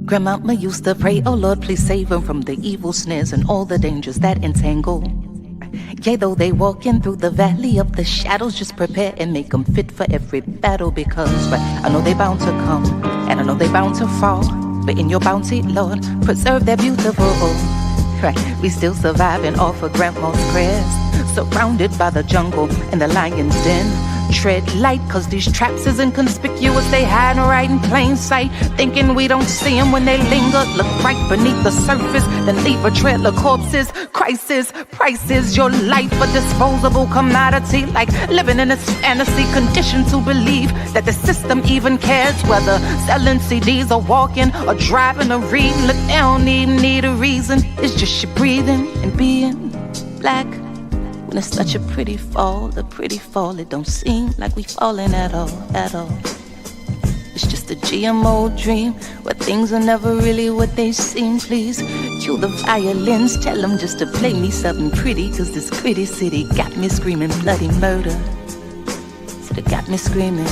Grandmama used to pray, oh Lord, please save them from the evil snares and all the dangers that entangle. Yea, though they walking through the valley of the shadows, just prepare and make them fit for every battle. Because I know they bound to come, and I know they bound to fall. But in your bounty, Lord, preserve their beautiful. Right, we still surviving off of grandma's prayers, surrounded by the jungle and the lion's den. Tread light, cause these traps is inconspicuous. They hide right in plain sight, thinking we don't see them when they linger. Look right beneath the surface, then leave a trail of corpses. Crisis, prices, your life a disposable commodity. Like living in this fantasy, conditioned to believe that the system even cares whether selling CDs or walking or driving or reading. Look, they don't even need a reason. It's just you breathing and being black. When it's such a pretty fall, it don't seem like we falling at all, at all. It's just a GMO dream, where things are never really what they seem. Please cue the violins, tell them just to play me something pretty. Cause this gritty city got me screaming bloody murder. Said it got me screaming.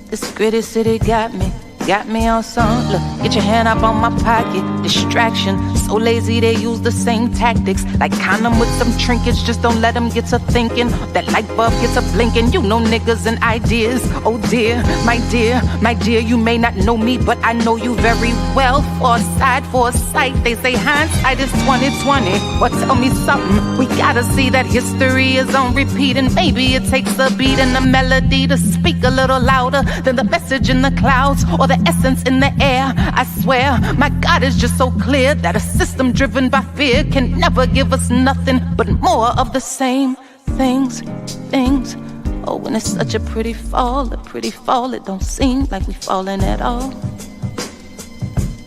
This gritty city got me on some. Look, get your hand up on my pocket. Distraction, so lazy they use the same tactics. Like condom with some trinkets, just don't let them get to thinking. That light bulb gets a blinking. You know niggas and ideas. Oh dear, my dear, you may not know me, but I know you very well. Foresight, they say hindsight is 2020. Well, tell me something, we gotta see that history is on repeat. And maybe it takes a beat and a melody to speak a little louder than the message in the clouds or the essence in the air. I swear, my God is just so clear that a system driven by fear can never give us nothing but more of the same things. Oh, when it's such a pretty fall, it don't seem like we falling at all.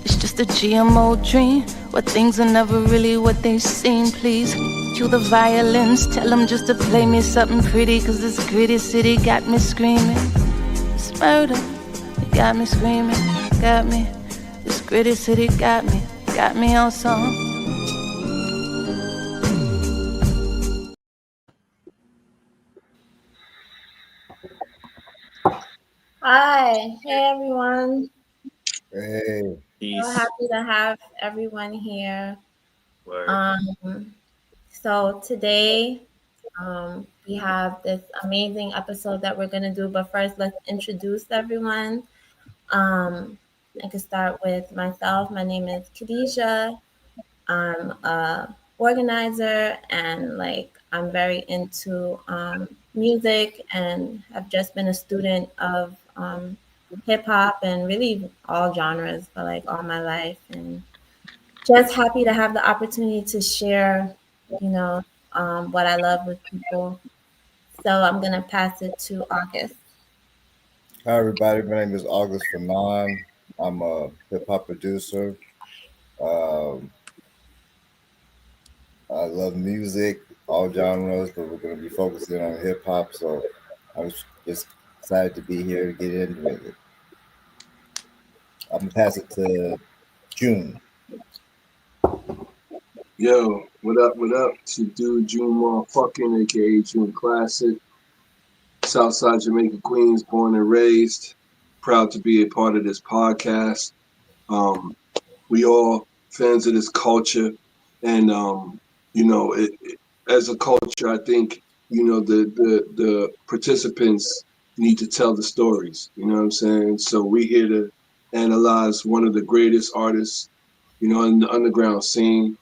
It's just a GMO dream, where things are never really what they seem. Please cue the violins, tell them just to play me something pretty. Cause this gritty city got me screaming. It's murder. Got me screaming, got me. This gritty city got me on song. Hi, hey everyone. Hey. So happy to have everyone here. So today we have this amazing episode that we're gonna do. But first, let's introduce everyone. I can start with myself. My name is Khadijah. I'm a organizer and I'm very into music and have just been a student of hip hop and really all genres for all my life, and just happy to have the opportunity to share, what I love with people. So I'm gonna pass it to August. Hi, everybody. My name is August Fanon. I'm a hip hop producer. Um, I love music, all genres, but we're going to be focusing on hip hop. So I was just excited to be here to get into it. I'm going to pass it to June. Yo, what up, It's your dude, June Motherfucking, aka June Classic. Southside Jamaica, Queens, born and raised. Proud to be a part of this podcast. We all fans of this culture, and as a culture, I think the participants need to tell the stories. You know what I'm saying? So we're here to analyze one of the greatest artists, in the underground scene.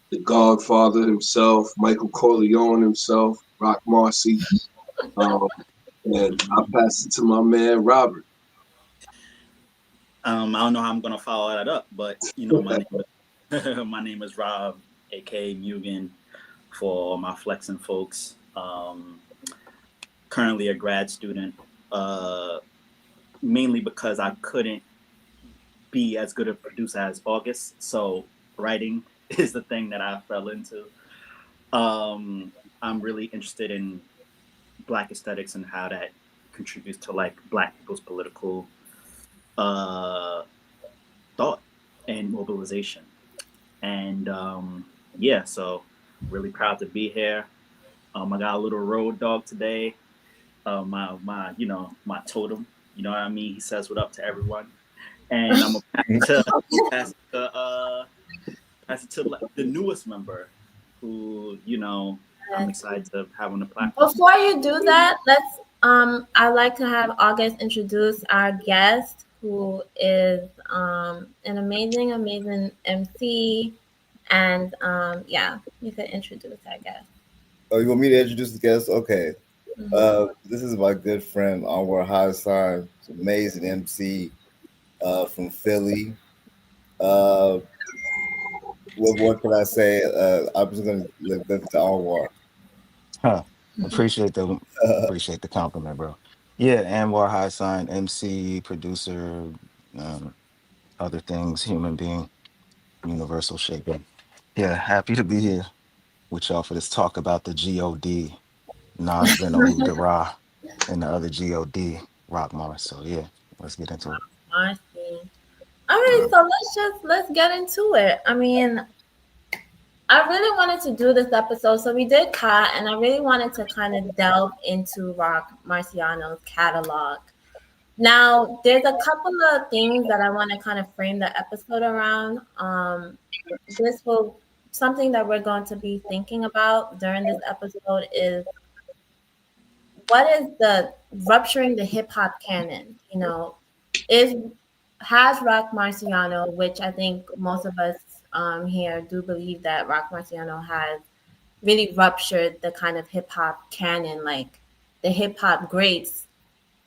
The Godfather himself, Michael Corleone himself, Rock Marcy. And I'll pass it to my man, Robert. I don't know how I'm gonna follow that up, but my name is Rob, aka Mugen, for my flexing folks. Currently a grad student, mainly because I couldn't be as good a producer as August, so writing is the thing that I fell into. I'm really interested in Black aesthetics and how that contributes to Black people's political thought and mobilization. And so really proud to be here. I got a little road dog today. My totem, you know what I mean? He says what up to everyone. and I'm gonna pass it to the newest member, who I'm excited to have on the platform. Before you do that, let's I'd like to have August introduce our guest, who is an amazing MC, and yeah, you could introduce our guest. Oh, you want me to introduce the guest? Okay. Mhm. This is my good friend Anwar Hassan, amazing MC from Philly. Uh, what can I say? I'm just gonna live this to Anwar. Huh. Appreciate the compliment, bro. Yeah, Anwar Hassan, MC, producer, um, other things, human being, universal shaper. Yeah, happy to be here with y'all for this talk about the God, Nas Ben Dara, and the other God, Rock Mars. So yeah, let's get into it. Marcy. All right, so let's get into it. I mean, I really wanted to do this episode, so we did cut, and I really wanted to kind of delve into Rock Marciano's catalog. Now, there's a couple of things that I want to kind of frame the episode around. This will something that we're going to be thinking about during this episode is what is the rupturing the hip hop canon? Is has Rock Marciano, which I think most of us here do believe that Rock Marciano has really ruptured the kind of hip hop canon, like the hip hop greats.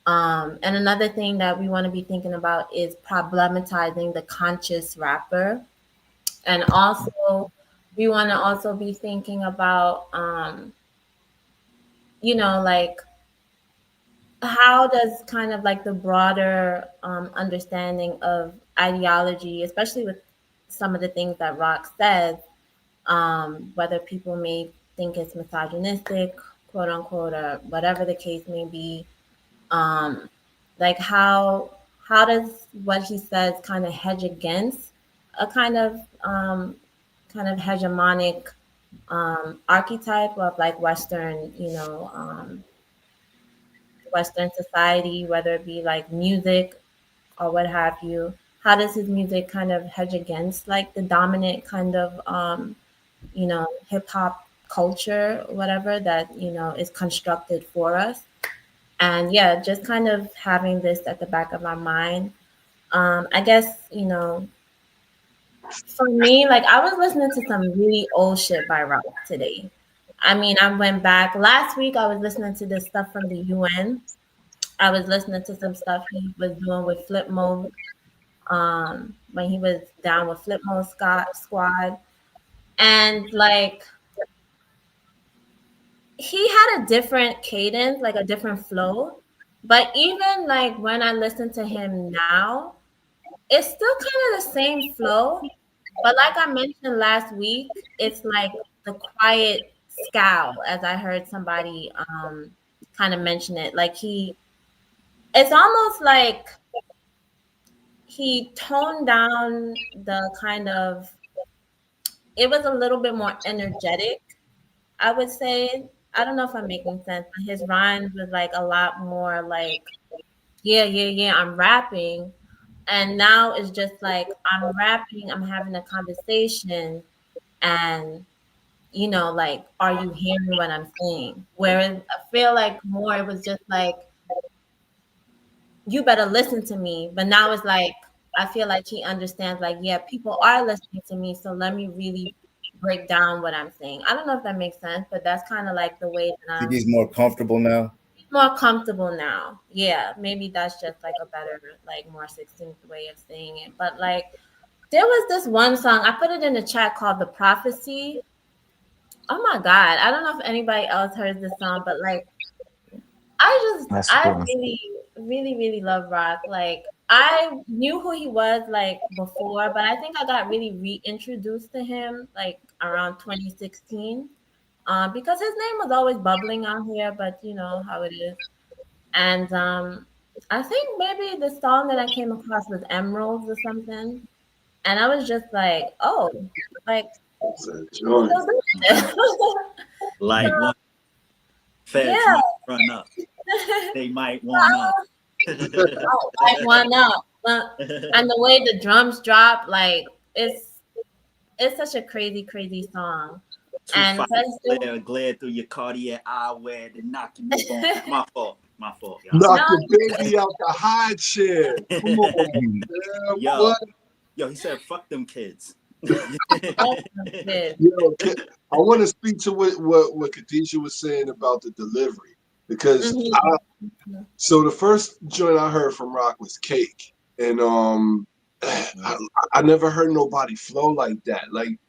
And another thing that we want to be thinking about is problematizing the conscious rapper. And also, we want to also be thinking about, like how does kind of like the broader understanding of ideology, especially with some of the things that Rock says, whether people may think it's misogynistic, quote unquote, or whatever the case may be, um, like how does what he says kind of hedge against a kind of hegemonic archetype of like Western society, whether it be like music or what have you. How does his music kind of hedge against like the dominant kind of hip hop culture, whatever that is constructed for us? And yeah, just kind of having this at the back of my mind. I guess for me, like I was listening to some really old shit by Rock today. I mean, I went back last week. I was listening to this stuff from the UN. I was listening to some stuff he was doing with Flip Mode, when he was down with Flip Mode Squad, and like he had a different cadence, like a different flow. But even like when I listen to him now, it's still kind of the same flow. But like I mentioned last week, it's like the quiet scowl, as I heard somebody kind of mention it. Like it's almost like he toned down the kind of, it was a little bit more energetic, I would say. I don't know if I'm making sense, but his rhymes was like a lot more like, yeah, yeah, yeah, I'm rapping. And now it's just like I'm rapping, I'm having a conversation, and like, are you hearing what I'm saying? Whereas I feel like more it was just like, you better listen to me. But now it's like I feel like he understands, like, yeah, people are listening to me, so let me really break down what I'm saying. I don't know if that makes sense, but that's kind of like the way that Think I'm he's more comfortable now? more comfortable now. Yeah, maybe that's just like a better, like more succinct way of saying it. But like there was this one song, I put it in the chat, called The Prophecy. Oh my God. I don't know if anybody else heard this song, but like That's a I good one. really love Rock. Like I knew who he was like before, but I think I got really reintroduced to him like around 2016. Because his name was always bubbling out here, but you know how it is. And I think maybe the song that I came across was Emeralds or something. And I was just like, oh, like It's a he's joint. still doing it. So Like one feds yeah. might run up. They might want up. Oh, like one up. And the way the drums drop, like it's such a crazy song. Too And fire especially glare through your cardiac eyewear, then knock your nigga on. My fault, y'all. Knock no, your baby out the high chair. Come on, man. yo, What? yo, he said, "Fuck them kids." Yo, I want to speak to what Khadijah was saying about the delivery because so the first joint I heard from Rock was Cake, and I never heard nobody flow like that. Like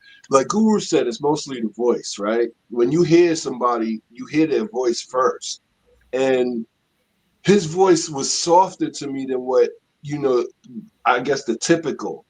Guru said, it's mostly the voice, right? When you hear somebody, you hear their voice first, and his voice was softer to me than what I guess the typical.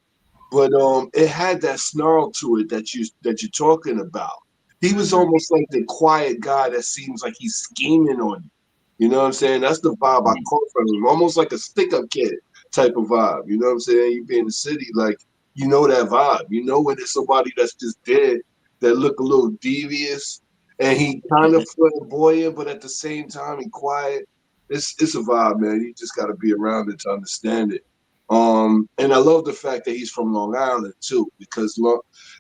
But it had that snarl to it that you're talking about. He was almost like the quiet guy that seems like he's scheming on you. You know what I'm saying? That's the vibe I caught from him. Almost like a stick-up kid type of vibe. You know what I'm saying? You be in the city, like you know that vibe. You know when there's somebody that's just dead that look a little devious and he kind of flamboyant, but at the same time he quiet. It's a vibe, man. You just gotta be around it to understand it. And I love the fact that he's from Long Island too, because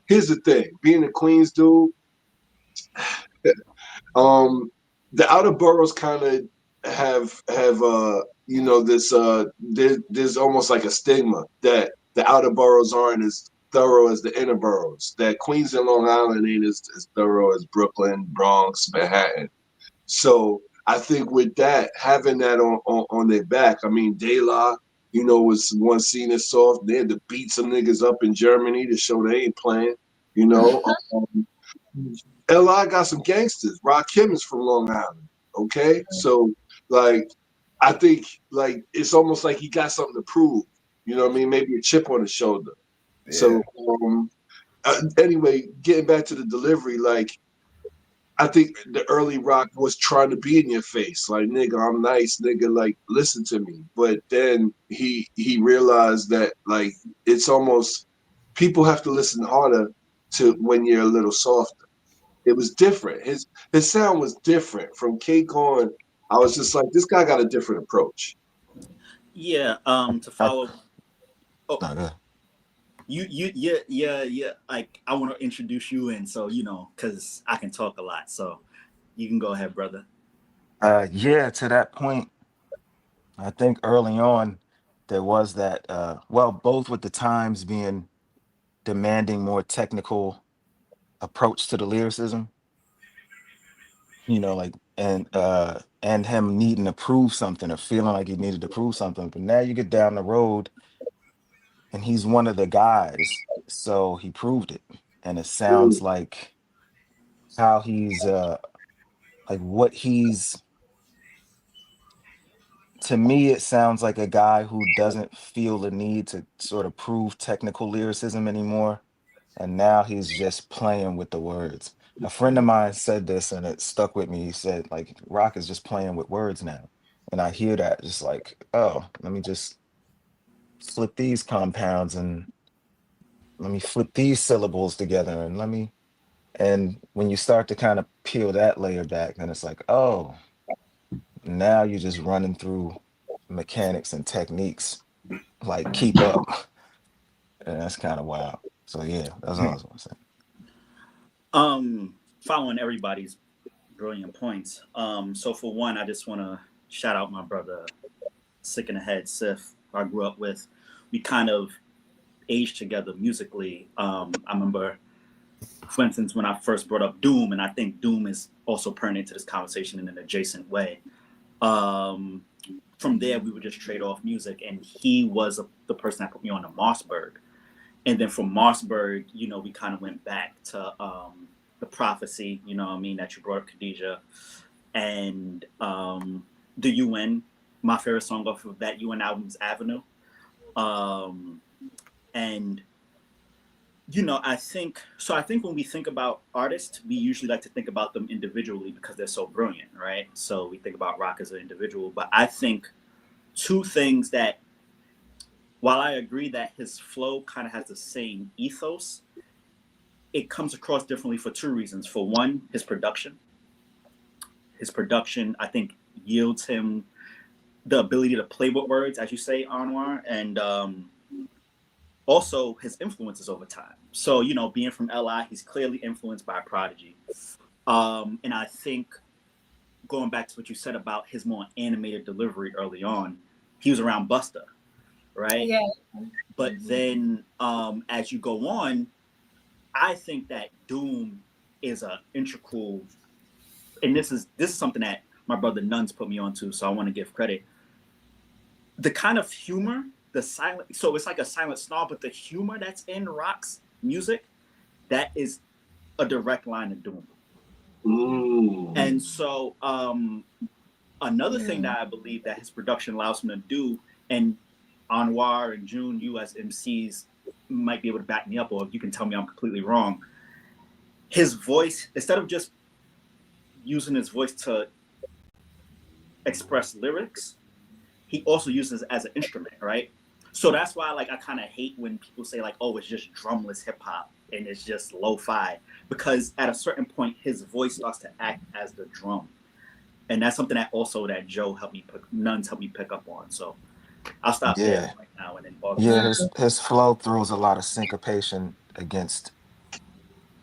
here's the thing: being a Queens dude, the outer boroughs kind of have this there's almost like a stigma that the outer boroughs aren't as thorough as the inner boroughs. That Queens and Long Island ain't as thorough as Brooklyn, Bronx, Manhattan. So I think with that, having that on their back, I mean, De La, was one scene as soft. They had to beat some niggas up in Germany to show they ain't playing, you know. Li got some gangsters. Rakim is from Long Island, okay? So, like, I think, like, it's almost like he got something to prove, you know what I mean? Maybe a chip on his shoulder. Yeah. So, anyway, getting back to the delivery, like, I think the early Rock was trying to be in your face, like nigga, I'm nice, nigga, like listen to me. But then he realized that like it's almost people have to listen harder to when you're a little softer. It was different. His sound was different from Cake on. I was just like, this guy got a different approach. Yeah. To I, follow. Oh, no, go yeah. Like I want to introduce you in, so because I can talk a lot, so you can go ahead, brother. Yeah, to that point, I think early on there was that well, both with the times being demanding more technical approach to the lyricism, like and him needing to prove something or feeling like he needed to prove something. But now you get down the road and he's one of the guys, so he proved it. And it sounds like how he's like what he's to me it sounds like a guy who doesn't feel the need to sort of prove technical lyricism anymore, and now he's just playing with the words. A friend of mine said this and it stuck with me. He said like Rock is just playing with words now, and I hear that just like, oh, let me just flip these compounds and let me flip these syllables together and let me and when you start to kind of peel that layer back, then it's like, oh, now you're just running through mechanics and techniques like keep up. And that's kind of wild. So yeah, that's all I was gonna say. Following everybody's brilliant points. So for one, I just want to shout out my brother, Sick in the Head, Sif, who I grew up with. We kind of aged together musically. I remember, for instance, when I first brought up Doom, and I think Doom is also pertinent to this conversation in an adjacent way. From there, we would just trade off music, and he was the person that put me on to Mossberg. And then from Mossberg, we kind of went back to the Prophecy, that you brought up, Khadijah, and the UN. My favorite song off of that UN album is Avenue. And I think when we think about artists, we usually like to think about them individually because they're so brilliant, right? So we think about Rock as an individual, but I think two things that, while I agree that his flow kind of has the same ethos, it comes across differently for two reasons. For one, his production. His production, I think, yields him the ability to play with words, as you say, Anwar, and also his influences over time. So, you know, being from LI, he's clearly influenced by Prodigy. And I think going back to what you said about his more animated delivery early on, he was around Busta, right? Yeah. But then as you go on, I think that Doom is a integral, and this is something that my brother Nuns put me onto, so I want to give credit. The kind of humor, the silent, so it's like a silent snob, but the humor that's in Rock's music, that is a direct line of Doom. And so another thing that I believe that his production allows him to do, and Anwar and June, you as MCs might be able to back me up, or you can tell me I'm completely wrong. His voice, instead of just using his voice to express lyrics, he also uses it as an instrument, right? So that's why, like, I kind of hate when people say, like, oh, it's just drumless hip hop and it's just lo-fi, because at a certain point, his voice starts to act as the drum, and that's something that also that Nuns helped me pick up on. So I'll stop there Yeah. right now and then. Yeah, his flow throws a lot of syncopation against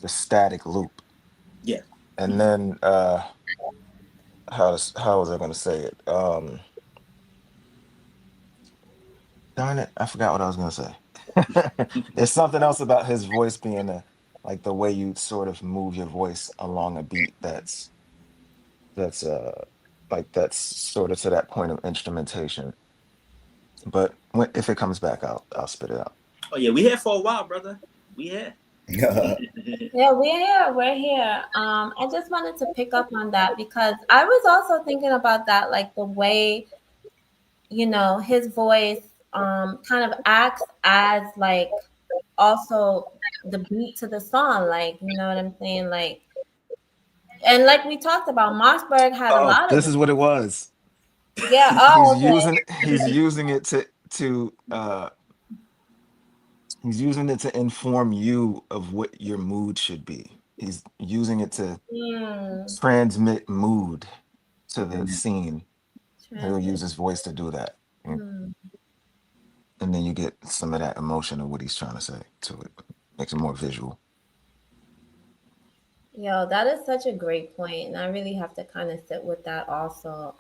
the static loop. Yeah. And then how was I gonna say it? Darn it, I forgot what I was gonna say. There's something else about his voice being like the way you sort of move your voice along a beat that's like that's sort of to that point of instrumentation. But if it comes back, I'll spit it out. Oh yeah, we here for a while, brother. We here. Yeah, we're here. We're here. I just wanted to pick up on that because I was also thinking about that, like the way, his voice kind of acts as like also the beat to the song, like, you know what I'm saying? Like, and like we talked about, Mossberg had a Oh, lot of this it. is what it was. Yeah. He's Oh, using he's using it to he's using it to inform you of what your mood should be. He's using it to okay. transmit mood to the scene. He'll Transit. use his voice to do that. Hmm. And then you get some of that emotion of what he's trying to say to it. Makes it more visual. Yo, that is such a great point, and I really have to kind of sit with that also,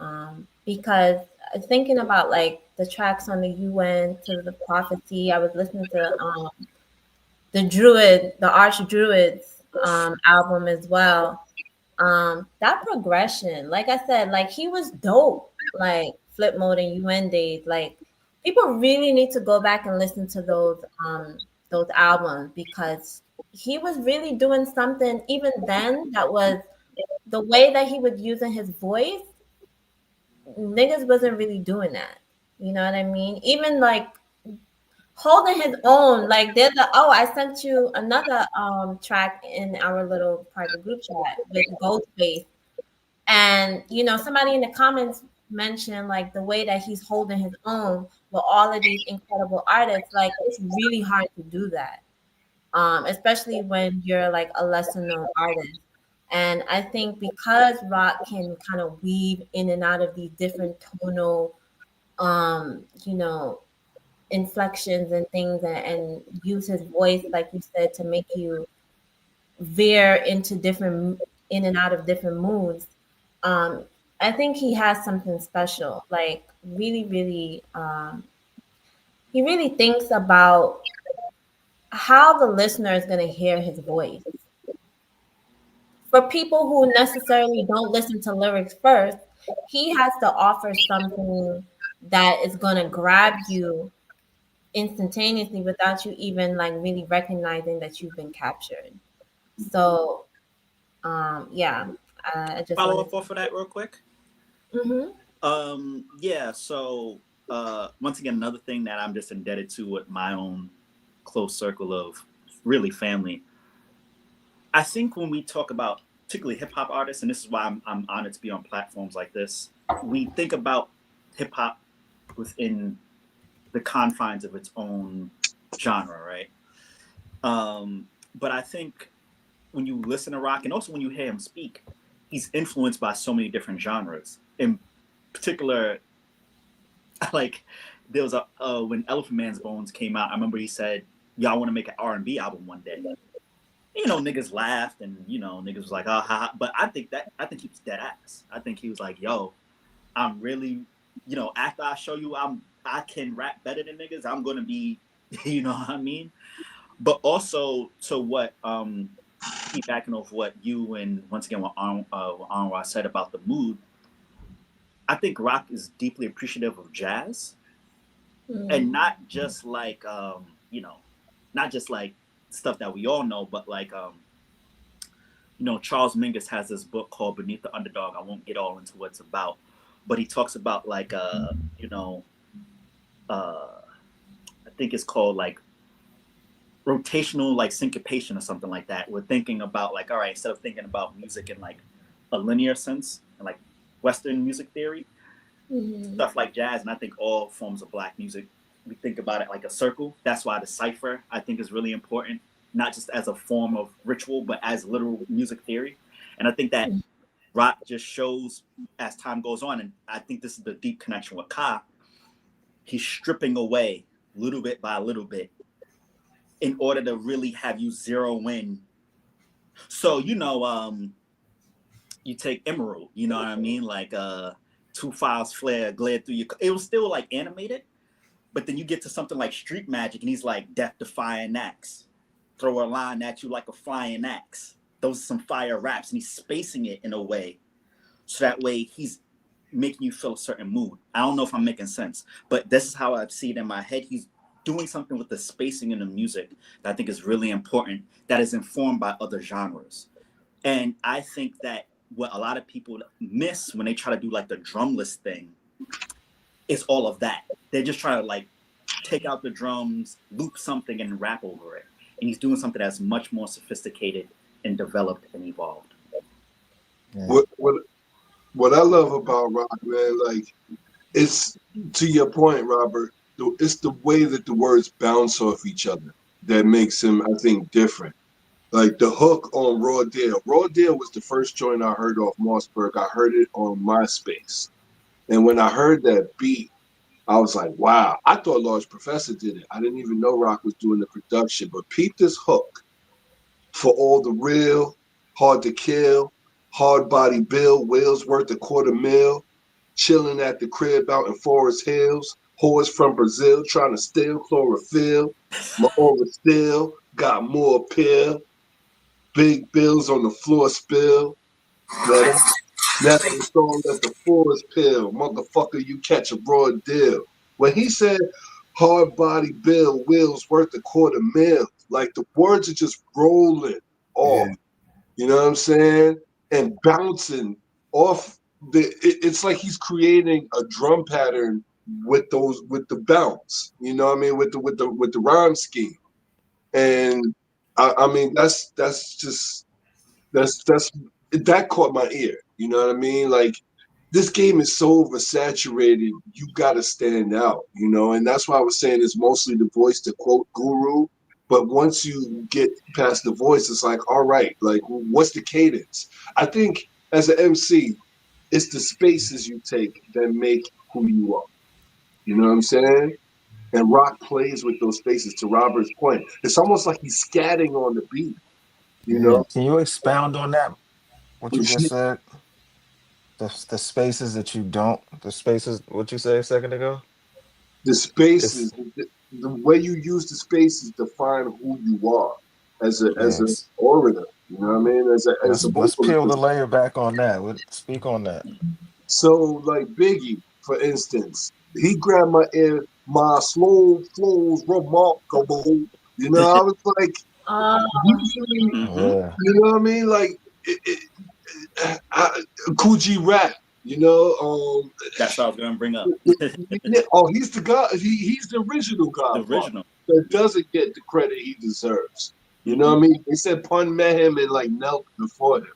because thinking about like the tracks on the UN to the Prophecy, I was listening to the Arch Druids album as well. That progression, like I said, like he was dope, like Flip Mode and UN Days. Like people really need to go back and listen to those albums because he was really doing something even then that was the way that he was using his voice, niggas wasn't really doing that. You know what I mean? Even like holding his own, like I sent you another track in our little private group chat with Ghostface. And somebody in the comments mentioned like the way that he's holding his own with all of these incredible artists. Like it's really hard to do that, especially when you're like a lesser known artist. And I think because Rock can kind of weave in and out of these different tonal, you know, inflections and things, and use his voice, like you said, to make you veer into different in and out of different moods. um I think he has something special, like really really he really thinks about how the listener is going to hear his voice. For people who necessarily don't listen to lyrics first, he has to offer something that is going to grab you instantaneously without you even like really recognizing that you've been captured. So yeah, I just Follow wanted up off of that real quick. to. Yeah, so once again, another thing that I'm just indebted to with my own close circle of really family. I think when we talk about particularly hip hop artists, and this is why I'm honored to be on platforms like this, we think about hip hop within the confines of its own genre, right? But I think when you listen to Rock and also when you hear him speak, he's influenced by so many different genres. In particular, Like there was a when Elephant Man's Bones came out, I remember he said, "Y'all want to make an R&B album one day." You know, niggas laughed, and you know, niggas was like, "Ah, ha, ha." But I think he was dead ass. I think he was like, "Yo, I'm really, you know, after I show you I can rap better than niggas, I'm gonna be, you know what I mean." But also to what piggybacking off what you and once again what Anwar said about the mood, I think rock is deeply appreciative of jazz, and not just like you know, not just like stuff that we all know, but like you know, Charles Mingus has this book called Beneath the Underdog. I won't get all into what it's about, but he talks about like you know, I think it's called like rotational like syncopation or something like that. We're thinking about like, all right, instead of thinking about music in like a linear sense and like Western music theory, stuff like jazz, and I think all forms of black music, we think about it like a circle. That's why the cipher I think is really important, not just as a form of ritual, but as literal music theory. And I think that rock just shows as time goes on, and I think this is the deep connection with Ka. He's stripping away little bit by little bit in order to really have you zero in. So, you know, you take Emerald, you know what I mean? Like two files flare, glare through your, it was still like animated, but then you get to something like Street Magic and he's like death defying axe. Throw a line at you like a flying axe. Those are some fire raps, and he's spacing it in a way so that way he's making you feel a certain mood. I don't know if I'm making sense, but this is how I see it in my head. He's doing something with the spacing in the music that I think is really important, that is informed by other genres. And I think that what a lot of people miss when they try to do like the drumless thing is all of that. They're just trying to like take out the drums, loop something, and rap over it. And he's doing something that's much more sophisticated and developed and evolved. Yeah. What I love about rock, man, like it's to your point, Robert. It's the way that the words bounce off each other that makes him, I think, different. Like the hook on Raw Deal. Raw Deal was the first joint I heard off Mossberg. I heard it on MySpace, and when I heard that beat, I was like, wow. I thought Large Professor did it. I didn't even know Rock was doing the production. But peep this hook. For all the real, hard to kill, hard body bill, wheels worth $250,000, chilling at the crib out in Forest Hills, whores from Brazil trying to steal chlorophyll, my over still got more pill, big bills on the floor spill, now it's all at the forest pill, motherfucker, you catch a broad deal. When he said hard body bill, wheels worth $250,000, like the words are just rolling off. Yeah. You know what I'm saying? And bouncing off it's like he's creating a drum pattern with the bounce. You know what I mean? With the rhyme scheme. And I mean that's that caught my ear. You know what I mean? Like this game is so oversaturated, you gotta stand out, you know, and that's why I was saying it's mostly the voice to quote Guru. But once you get past the voice, it's like, all right, like what's the cadence? I think as an MC, it's the spaces you take that make who you are. You know what I'm saying? And Rock plays with those spaces to Robert's point. It's almost like he's scatting on the beat, you Yeah. know? Can you expound on that? What you just said? The spaces that you don't, the spaces, what you say a second ago? The It's spaces, the way you use the spaces define who you are as an yes. orator. You know what I mean? As a Let's peel the vocalist. layer back on that. Speak on that. So like Biggie, for instance, he grabbed my ear. My slow flows remarkable. You know, I was like, usually, Mm-hmm. Yeah. you know what I mean? Like, Coogee rap. You know, That's what I was going to bring up. oh, he's the god. He's the original The Godfather original. that doesn't get the credit he deserves. You know Mm-hmm. what I mean? They said Pun met him and like knelt before him.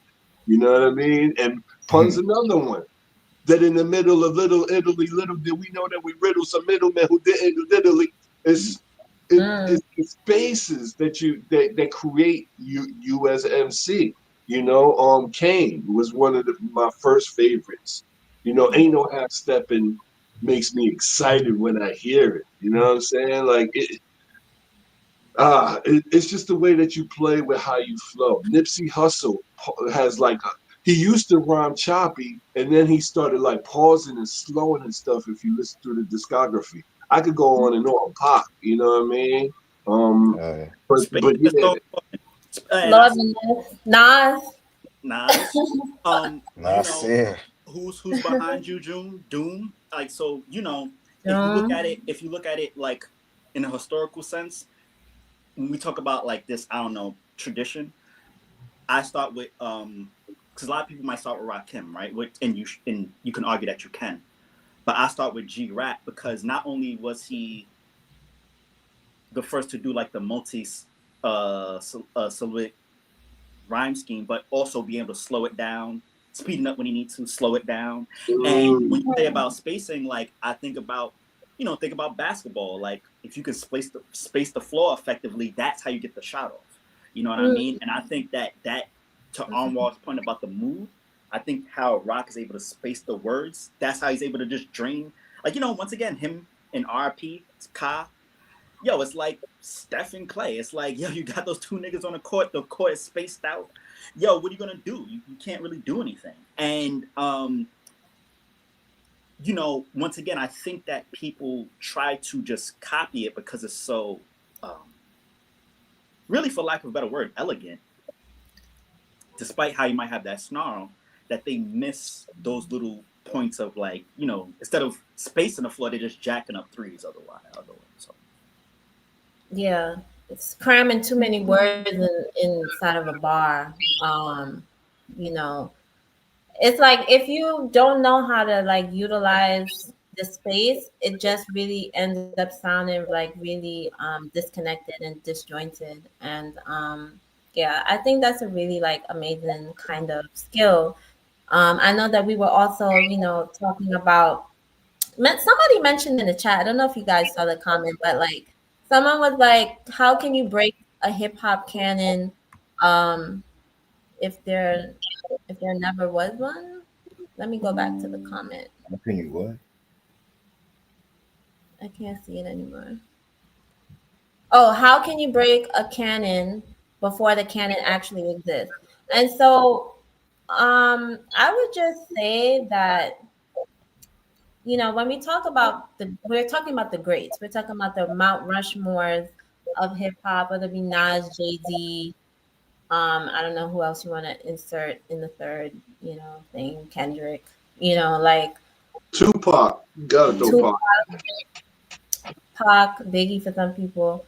You know what I mean? And Pun's another one that in the middle of Little Italy, little did we know that we riddled some middlemen who didn't literally. It's the spaces that create you as an MC. You know, Kane was one of my first favorites. You know, ain't no half stepping. makes me excited when I hear it. You know what I'm saying? Like it's just the way that you play with how you flow. Nipsey Hussle has like he used to rhyme choppy, and then he started like pausing and slowing and stuff. If you listen through the discography, I could go on and on. Pop, you know what I mean? Um, Uh, Space but is yeah, so important. And I Lord say Nas. Nas. You know, Nasir. who's behind you, June? Doom. Like so, Doom. if you look at it like in a historical sense, when we talk about like this, I don't know, tradition, I start with because a lot of people might start with Rakim, right? And you can argue that you can, but I start with G Rap because not only was he the first to do like the multi syllabic rhyme scheme, but also be able to slow it down, speeding up when you need to, slow it down. And when mm, you say about spacing, like I think about, think about basketball. Like if you can space the floor effectively, that's how you get the shot off. You know what I Mm. mean? And I think that to Anwar's point about the mood, I think how Rock is able to space the words, that's how he's able to just drain. Like, once again, him and RP, Ka, yo, it's like Steph and Clay. It's like, yo, you got those two niggas on the court. The court is spaced out. Yo, what are you gonna do? You can't really do anything. And once again, I think that people try to just copy it because it's so, um, really, for lack of a better word, elegant. Despite how you might have that snarl, that they miss those little points of like, instead of spacing the floor, they're just jacking up threes otherwise. So Yeah, it's cramming too many words inside of a bar. Um, you know, it's like if you don't know how to like utilize the space, it just really ends up sounding like really disconnected and disjointed. And yeah, I think that's a really like amazing kind of skill. I know that we were also, talking about somebody mentioned in the chat. I don't know if you guys saw the comment, but like someone was like, "How can you break a hip hop canon um, if there never was one?" Let me go back to the comment. How can you what? I can't see it anymore. Oh, how can you break a canon before the canon actually exists? And so, I would just say that when we talk about we're talking about the greats. We're talking about the Mount Rushmores of hip hop, whether it be Nas, Jay Z. I don't know who else you want to insert in the third, thing. Kendrick. Like Tupac, you gotta throw Tupac, Pac. Biggie for some people.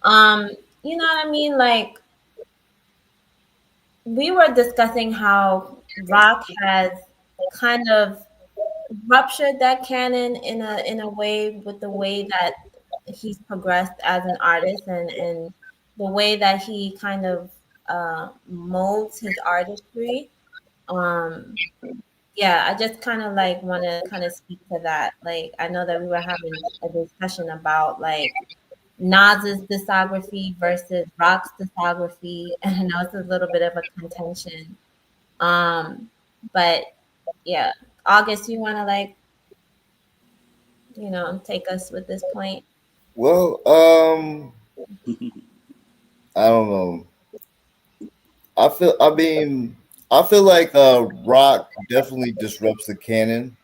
Um, you know what I mean? Like we were discussing how rock has kind of ruptured that canon in a way with the way that he's progressed as an artist and the way that he kind of molds his artistry. Um, yeah, I just kind of like want to kind of speak to that. Like, I know that we were having a discussion about like Nas's discography versus Rock's discography, and I know it's a little bit of a contention. Um, but yeah, August, you want to like take us with this point? Well, I don't know. I feel like rock definitely disrupts the canon.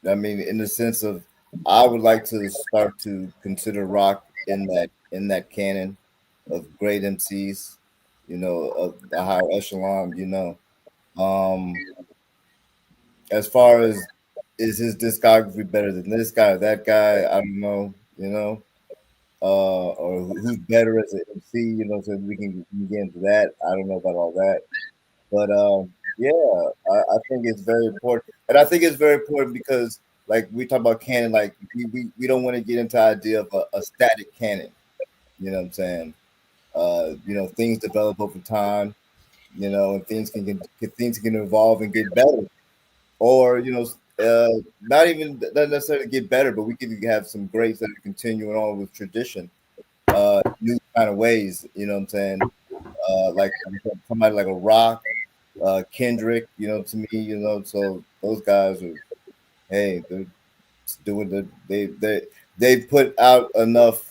I mean, in the sense of, I would like to start to consider rock in that canon of great MCs, of the higher echelon. Um, as far as, is his discography better than this guy or that guy? I don't know. Or who's better as an MC? So we can get into that. I don't know about all that. But yeah, I think it's very important, and I think it's very important because, like we talk about canon, like we don't want to get into the idea of a static canon. You know what I'm saying? Things develop over time. And things can evolve and get better, or not even not necessarily get better, but we can have some greats that are continuing on with tradition, new kind of ways. You know what I'm saying? Like somebody like a Rock, Kendrick, to me, so those guys are, hey, doing they put out enough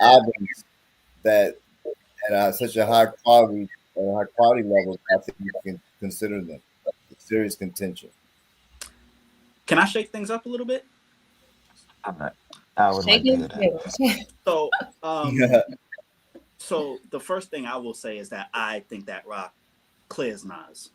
albums that at such a high quality level. I think you can consider them serious contention. Can I shake things up a little bit? I would like to hear Shaking that. So, Yeah. so the first thing I will say is that I think that Rock clears Nas.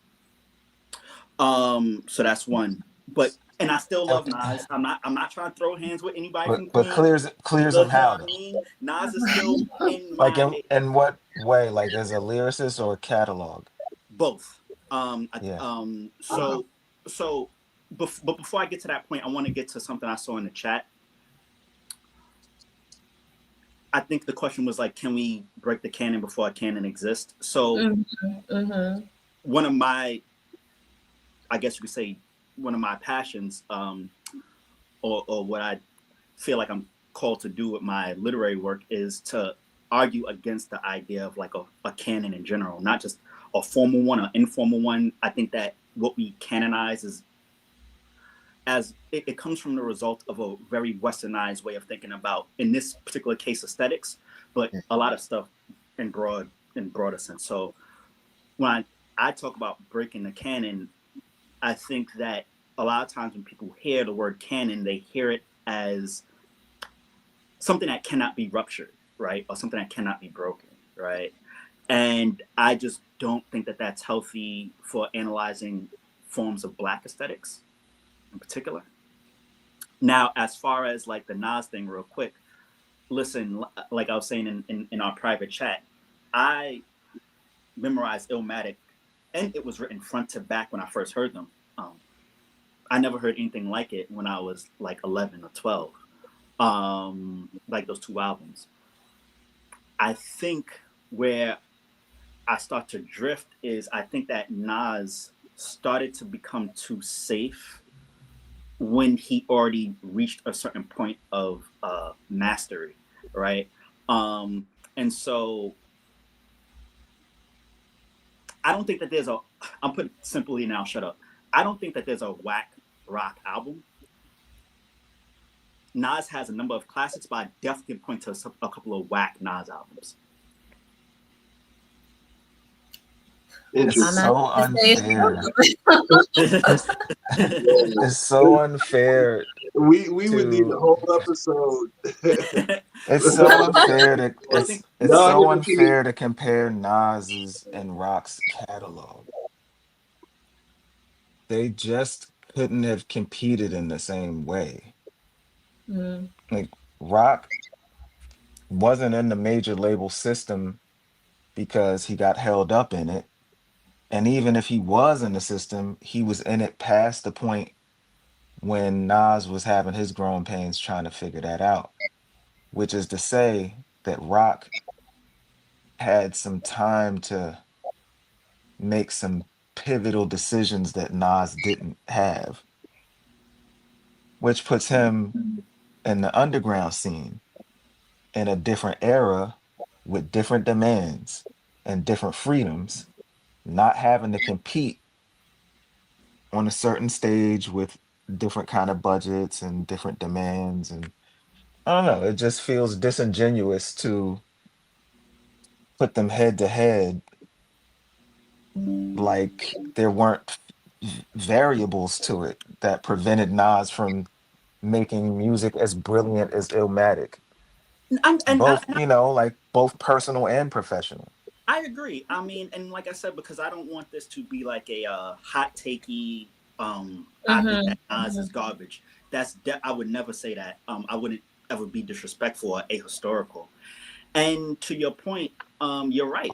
So that's one. But and I still love Okay. Nas. I'm not trying to throw hands with anybody from But Queens. clears You them know how what I though? mean? Nas is still in Like my in what way? Like as a lyricist or a catalog? both. Yeah. So but before I get to that point, I want to get to something I saw in the chat. I think the question was like, can we break the canon before a canon exists? So one of my, I guess you could say, one of my passions, or what I feel like I'm called to do with my literary work is to argue against the idea of like a canon in general, not just a formal one or informal one. I think that what we canonize is as it comes from the result of a very westernized way of thinking about, in this particular case, aesthetics, but a lot of stuff in broader sense. So when I talk about breaking the canon, I think that a lot of times when people hear the word canon, they hear it as something that cannot be ruptured, right? Or something that cannot be broken, right? And I just don't think that that's healthy for analyzing forms of Black aesthetics in particular. Now, as far as like the Nas thing, real quick, listen, like I was saying in our private chat, I memorized Illmatic and it was written front to back when I first heard them. I never heard anything like it when I was like 11 or 12. Like those two albums. I think where I start to drift is I think that Nas started to become too safe when he already reached a certain point of mastery, right? And so I don't think that there's a, I'm putting it simply now, shut up. I don't think that there's a whack rock album. Nas has a number of classics, but I definitely can point to a couple of whack Nas albums. It's Interesting. so unfair. Yeah. It's so unfair We would need a to whole episode. it's so unfair to I think it's Y'all so hit the key. unfair to compare Nas's and Rock's catalog. They just couldn't have competed in the same way. Like Rock wasn't in the major label system because he got held up in it. And even if he was in the system, he was in it past the point when Nas was having his growing pains trying to figure that out, which is to say that Rock had some time to make some pivotal decisions that Nas didn't have, which puts him in the underground scene in a different era with different demands and different freedoms, not having to compete on a certain stage with different kind of budgets and different demands. And I don't know, it just feels disingenuous to put them head to head like there weren't variables to it that prevented Nas from making music as brilliant as Illmatic. Both, like both personal and professional. I agree. I mean, and like I said, because I don't want this to be like a hot takey. I think that Nas is garbage. I would never say that. I wouldn't ever be disrespectful or ahistorical. And to your point, you're right.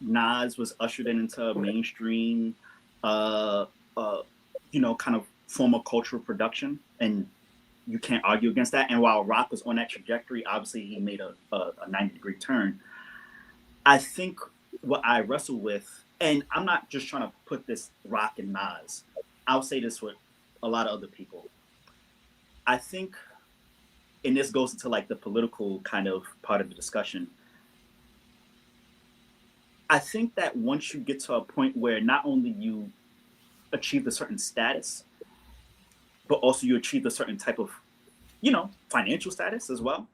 Nas was ushered into mainstream, uh, uh, kind of form of cultural production, and you can't argue against that. And while Rock was on that trajectory, obviously he made a 90-degree turn. I think what I wrestle with, and I'm not just trying to put this Rock and Nas, I'll say this with a lot of other people. I think, and this goes into like the political kind of part of the discussion, I think that once you get to a point where not only you achieve a certain status, but also you achieved a certain type of, you know, financial status as well.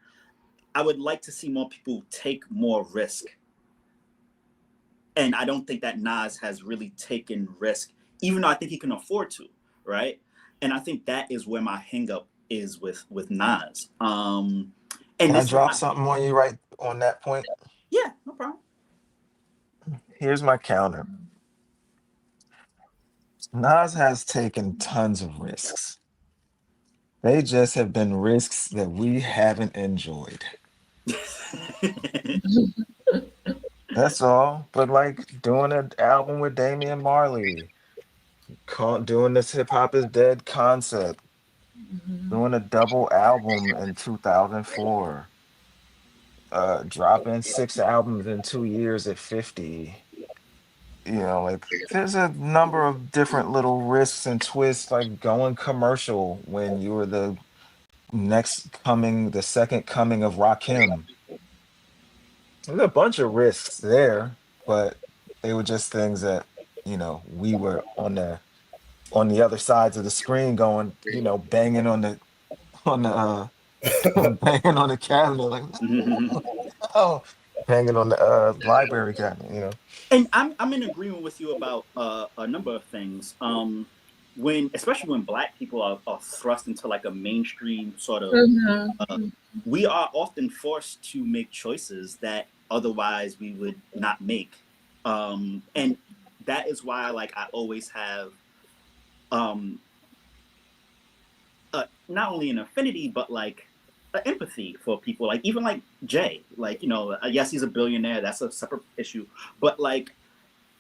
I would like to see more people take more risk. And I don't think that Nas has really taken risk, even though I think he can afford to, right? And I think that is where my hangup is with Nas. And Can I this is drop my, something on you right on that point? yeah, no problem. Here's my counter. Nas has taken tons of risks. They just have been risks that we haven't enjoyed. That's all. But like doing an album with Damian Marley, doing this hip hop is dead concept, doing a double album in 2004, dropping 6 albums in 2 years at 50. Like there's a number of different little risks and twists, like going commercial when you were the second coming of Rakim. There's a bunch of risks there, but they were just things that, we were on the other sides of the screen going, banging on the banging on the cabinet, like, no, no, banging on the library cabinet. And I'm in agreement with you about a number of things. When especially when Black people are thrust into like a mainstream sort of, uh, Mhm. we are often forced to make choices that otherwise we would not make, and that is why like I always have um, not only an affinity but like an empathy for people, like even like Jay, like yes, he's a billionaire, that's a separate issue, but like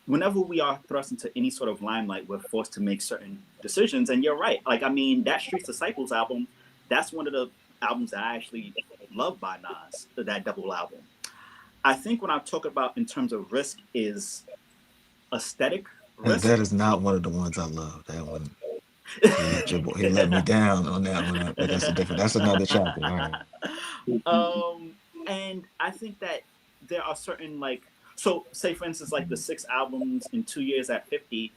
whenever we are thrust into any sort of limelight, we're forced to make certain decisions. And you're right. Like, I mean, that Streets Disciples album, that's one of the albums that I actually love by Nas, that double album. I think when I talk about in terms of risk is aesthetic That risk. is not one of the ones I love. That one, he let me down on that one. But that's another chapter. All right. And I think that there are certain like, so say for instance, like the 6 albums in 2 years at 50,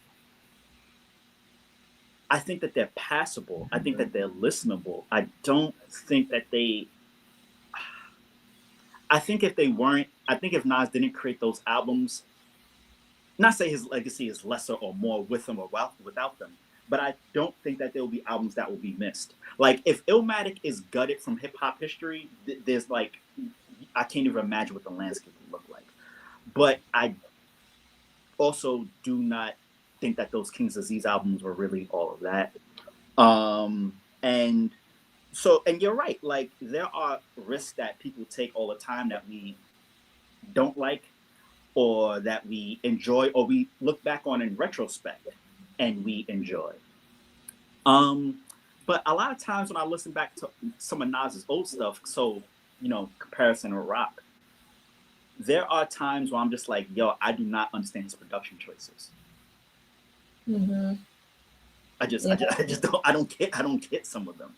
I think that they're passable. I think that they're listenable. I don't think that they. I think if they weren't, I think if Nas didn't create those albums, not say his legacy is lesser or more with them or without them, but I don't think that there will be albums that will be missed. Like if Illmatic is gutted from hip hop history, there's like, I can't even imagine what the landscape would look like. But I also do not think that those King's Disease albums were really all of that. And so, and you're right, like there are risks that people take all the time that we don't like or that we enjoy or we look back on in retrospect and we enjoy. Um, but a lot of times when I listen back to some of Nas's old stuff, so, comparison or rock, there are times where I'm just like, yo, I do not understand his production choices. Mhm. I don't get some of them.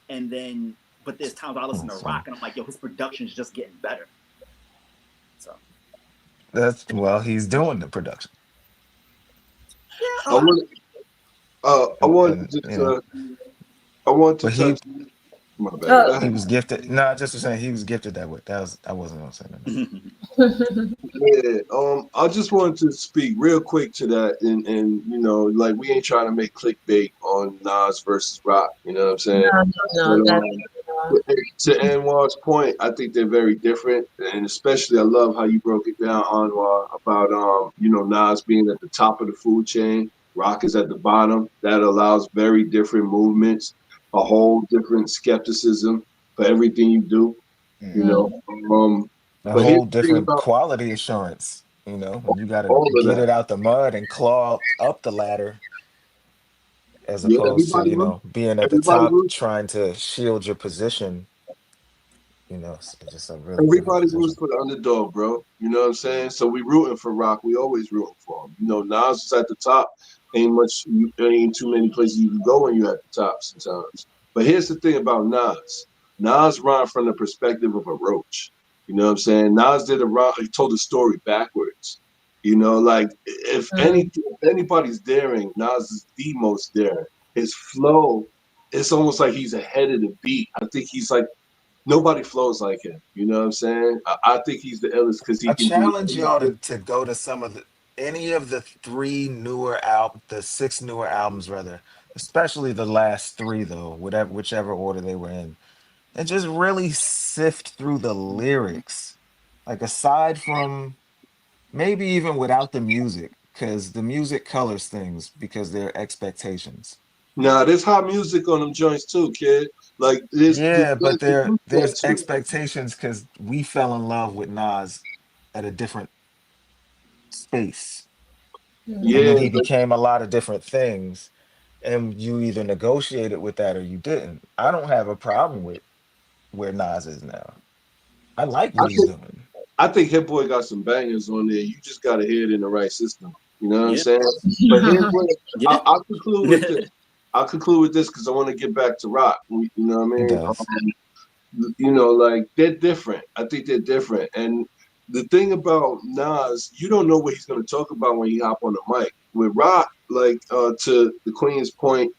And then, but there's times I listen to Awesome. rock and I'm like, yo, his production is just getting better. So Well, he's doing the production, yeah, I want I and, want and to just you know, I want to but he touch. My bad. Go Oh. he ahead. was gifted. No, just to say he was gifted that way. I wasn't gonna say that. Yeah. I just wanted to speak real quick to that, and like we ain't trying to make clickbait on Nas versus Rock. You know what I'm saying? No, But no, that's no. to Anwar's point, I think they're very different, and especially I love how you broke it down, Anwar, about Nas being at the top of the food chain, Rock is at the bottom. That allows very different movements, a whole different skepticism for everything you do. You Mm. know, um, A but here's whole the thing different about quality assurance. When you got to all of get that. it out the mud and claw up the ladder, as Yeah, opposed to being at the everybody top roots trying to shield your position. It's just a really different Everybody roots position. for the underdog, bro. You know what I'm saying? So we rooting for Rock. We always rooting for him. Nas is at the top. Ain't too many places you can go when you're at the top sometimes. But here's the thing about Nas. Nas rhymed from the perspective of a roach. You know what I'm saying? Nas did a rhyme. He told the story backwards. Like if Mm. anybody's daring, Nas is the most daring. his flow, it's almost like he's ahead of the beat. I think he's like nobody flows like him. You know what I'm saying? I think he's the illest because he I can do challenge y'all to go to some of the any of the the six newer albums rather, especially the last three though, whichever order they were in, and just really sift through the lyrics. Like aside from maybe even without the music, because the music colors things because they're expectations. Nah, there's hot music on them joints too, kid. Like there's Yeah, but to do that there's too. expectations because we fell in love with Nas at a different space. And Yeah, then he Mhm. like, became a lot of different things. And you either negotiated with that or you didn't. I don't have a problem with where Nas is now. I like I what he's think doing. I think Hit Boy got some bangers on there. You just gotta hear it in the right system. You know what I'm Yeah. saying? But here's what Yeah. I'll conclude with this. I'll conclude with this because I want to get back to rock. You know what I It mean? does. You know, like they're different. I think they're different. And the thing about Nas, you don't know what he's going to talk about when he hop on the mic. With Rock, like to the Queen's point,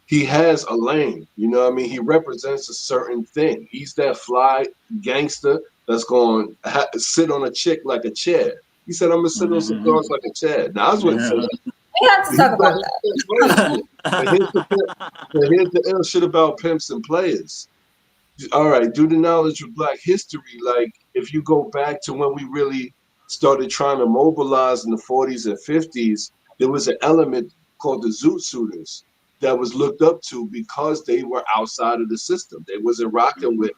he has a lane. You know what I mean? He represents a certain thing. He's that fly gangster that's going to sit on a chick like a chair. He said, "I'm gonna sit on some Mhm. girls like a chair." Nas wouldn't say Yeah. that. We have to He talk said about he said pimp shit. But here's the ill shit about pimps and players. All right, due to knowledge of Black history, like if you go back to when we really started trying to mobilize in the 40s and 50s, there was an element called the Zoot Suiters that was looked up to because they were outside of the system. They wasn't rocking Mhm.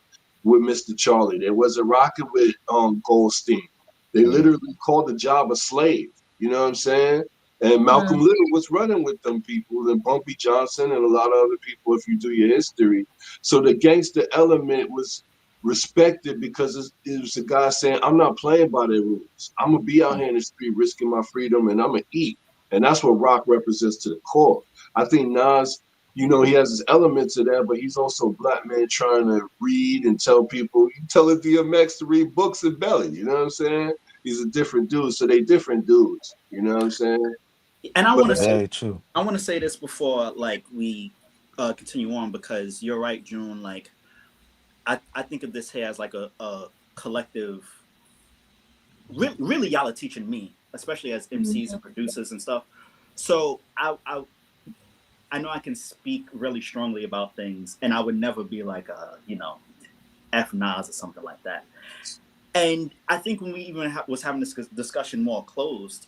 with Mr. Charlie. They wasn't rocking with Goldstein. They Mm. literally called the job a slave. You know what I'm saying? And that. Malcolm Little was running with them people, and Bumpy Johnson, and a lot of other people. If you do your history, so the gangster element was respected because it was a guy saying, I'm not playing by their rules. I'm going to be out Mm. here in the street risking my freedom and I'm going to eat. And that's what rock represents to the core. I think Nas, you know, he has his elements of that, but he's also a black man trying to read and tell people, you tell a DMX to read books and belly. You know what I'm saying? He's a different dude. So they different dudes. You know what I'm saying? And I But want to say, Very true. this before like we continue on because you're right, June. Like I think of this here as like a collective. Really, y'all are teaching me, especially as MCs Mhm. and producers and stuff. So I know I can speak really strongly about things, and I would never be like F Nas or something like that. And I think when we even was having this discussion more closed,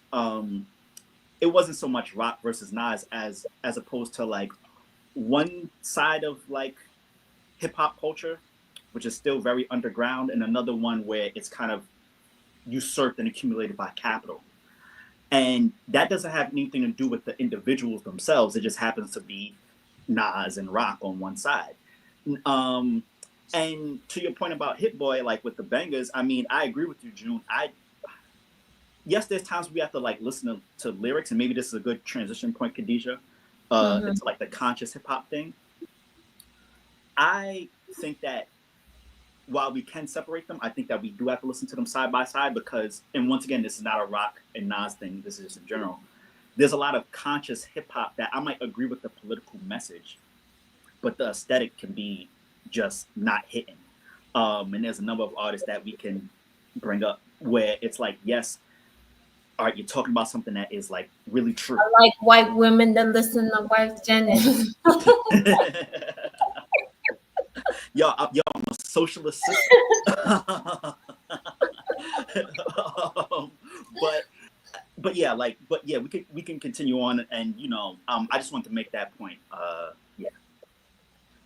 it wasn't so much rock versus Nas as opposed to like one side of like hip hop culture, which is still very underground, and another one where it's kind of usurped and accumulated by capital. And that doesn't have anything to do with the individuals themselves. It just happens to be Nas and Rock on one side. Um, and to your point about Hit Boy, like with the bangers, I mean, I agree with you, June. Yes, there's times we have to like listen to lyrics, and maybe this is a good transition point, Khadijah, Mhm. into like the conscious hip hop thing. I think that while we can separate them, I think that we do have to listen to them side by side because, and once again, this is not a Rock and Nas thing. This is just in general. There's a lot of conscious hip hop that I might agree with the political message, but the aesthetic can be just not hitting. And there's a number of artists that we can bring up where it's like, yes, all right, you're talking about something that is like really true. Like white women that listen to wife Janet. I'm a socialist system. But yeah, we can continue on, and I just want to make that point. Yeah.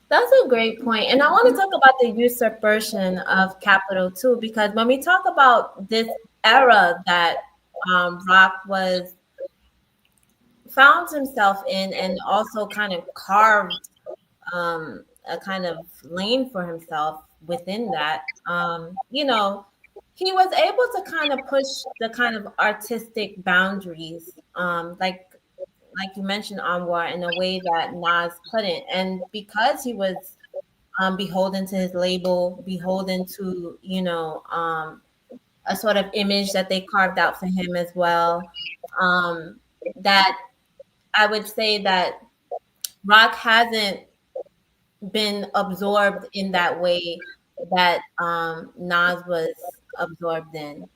That's a great point. And I want to talk about the usurpation of capital too, because when we talk about this era that Rock was found himself in and also kind of carved a kind of lane for himself within that, he was able to kind of push the kind of artistic boundaries, like you mentioned, Anwar, in a way that Nas couldn't. And because he was beholden to his label, beholden to, a sort of image that they carved out for him as well, that I would say that rock hasn't been absorbed in that way that Nas was absorbed in.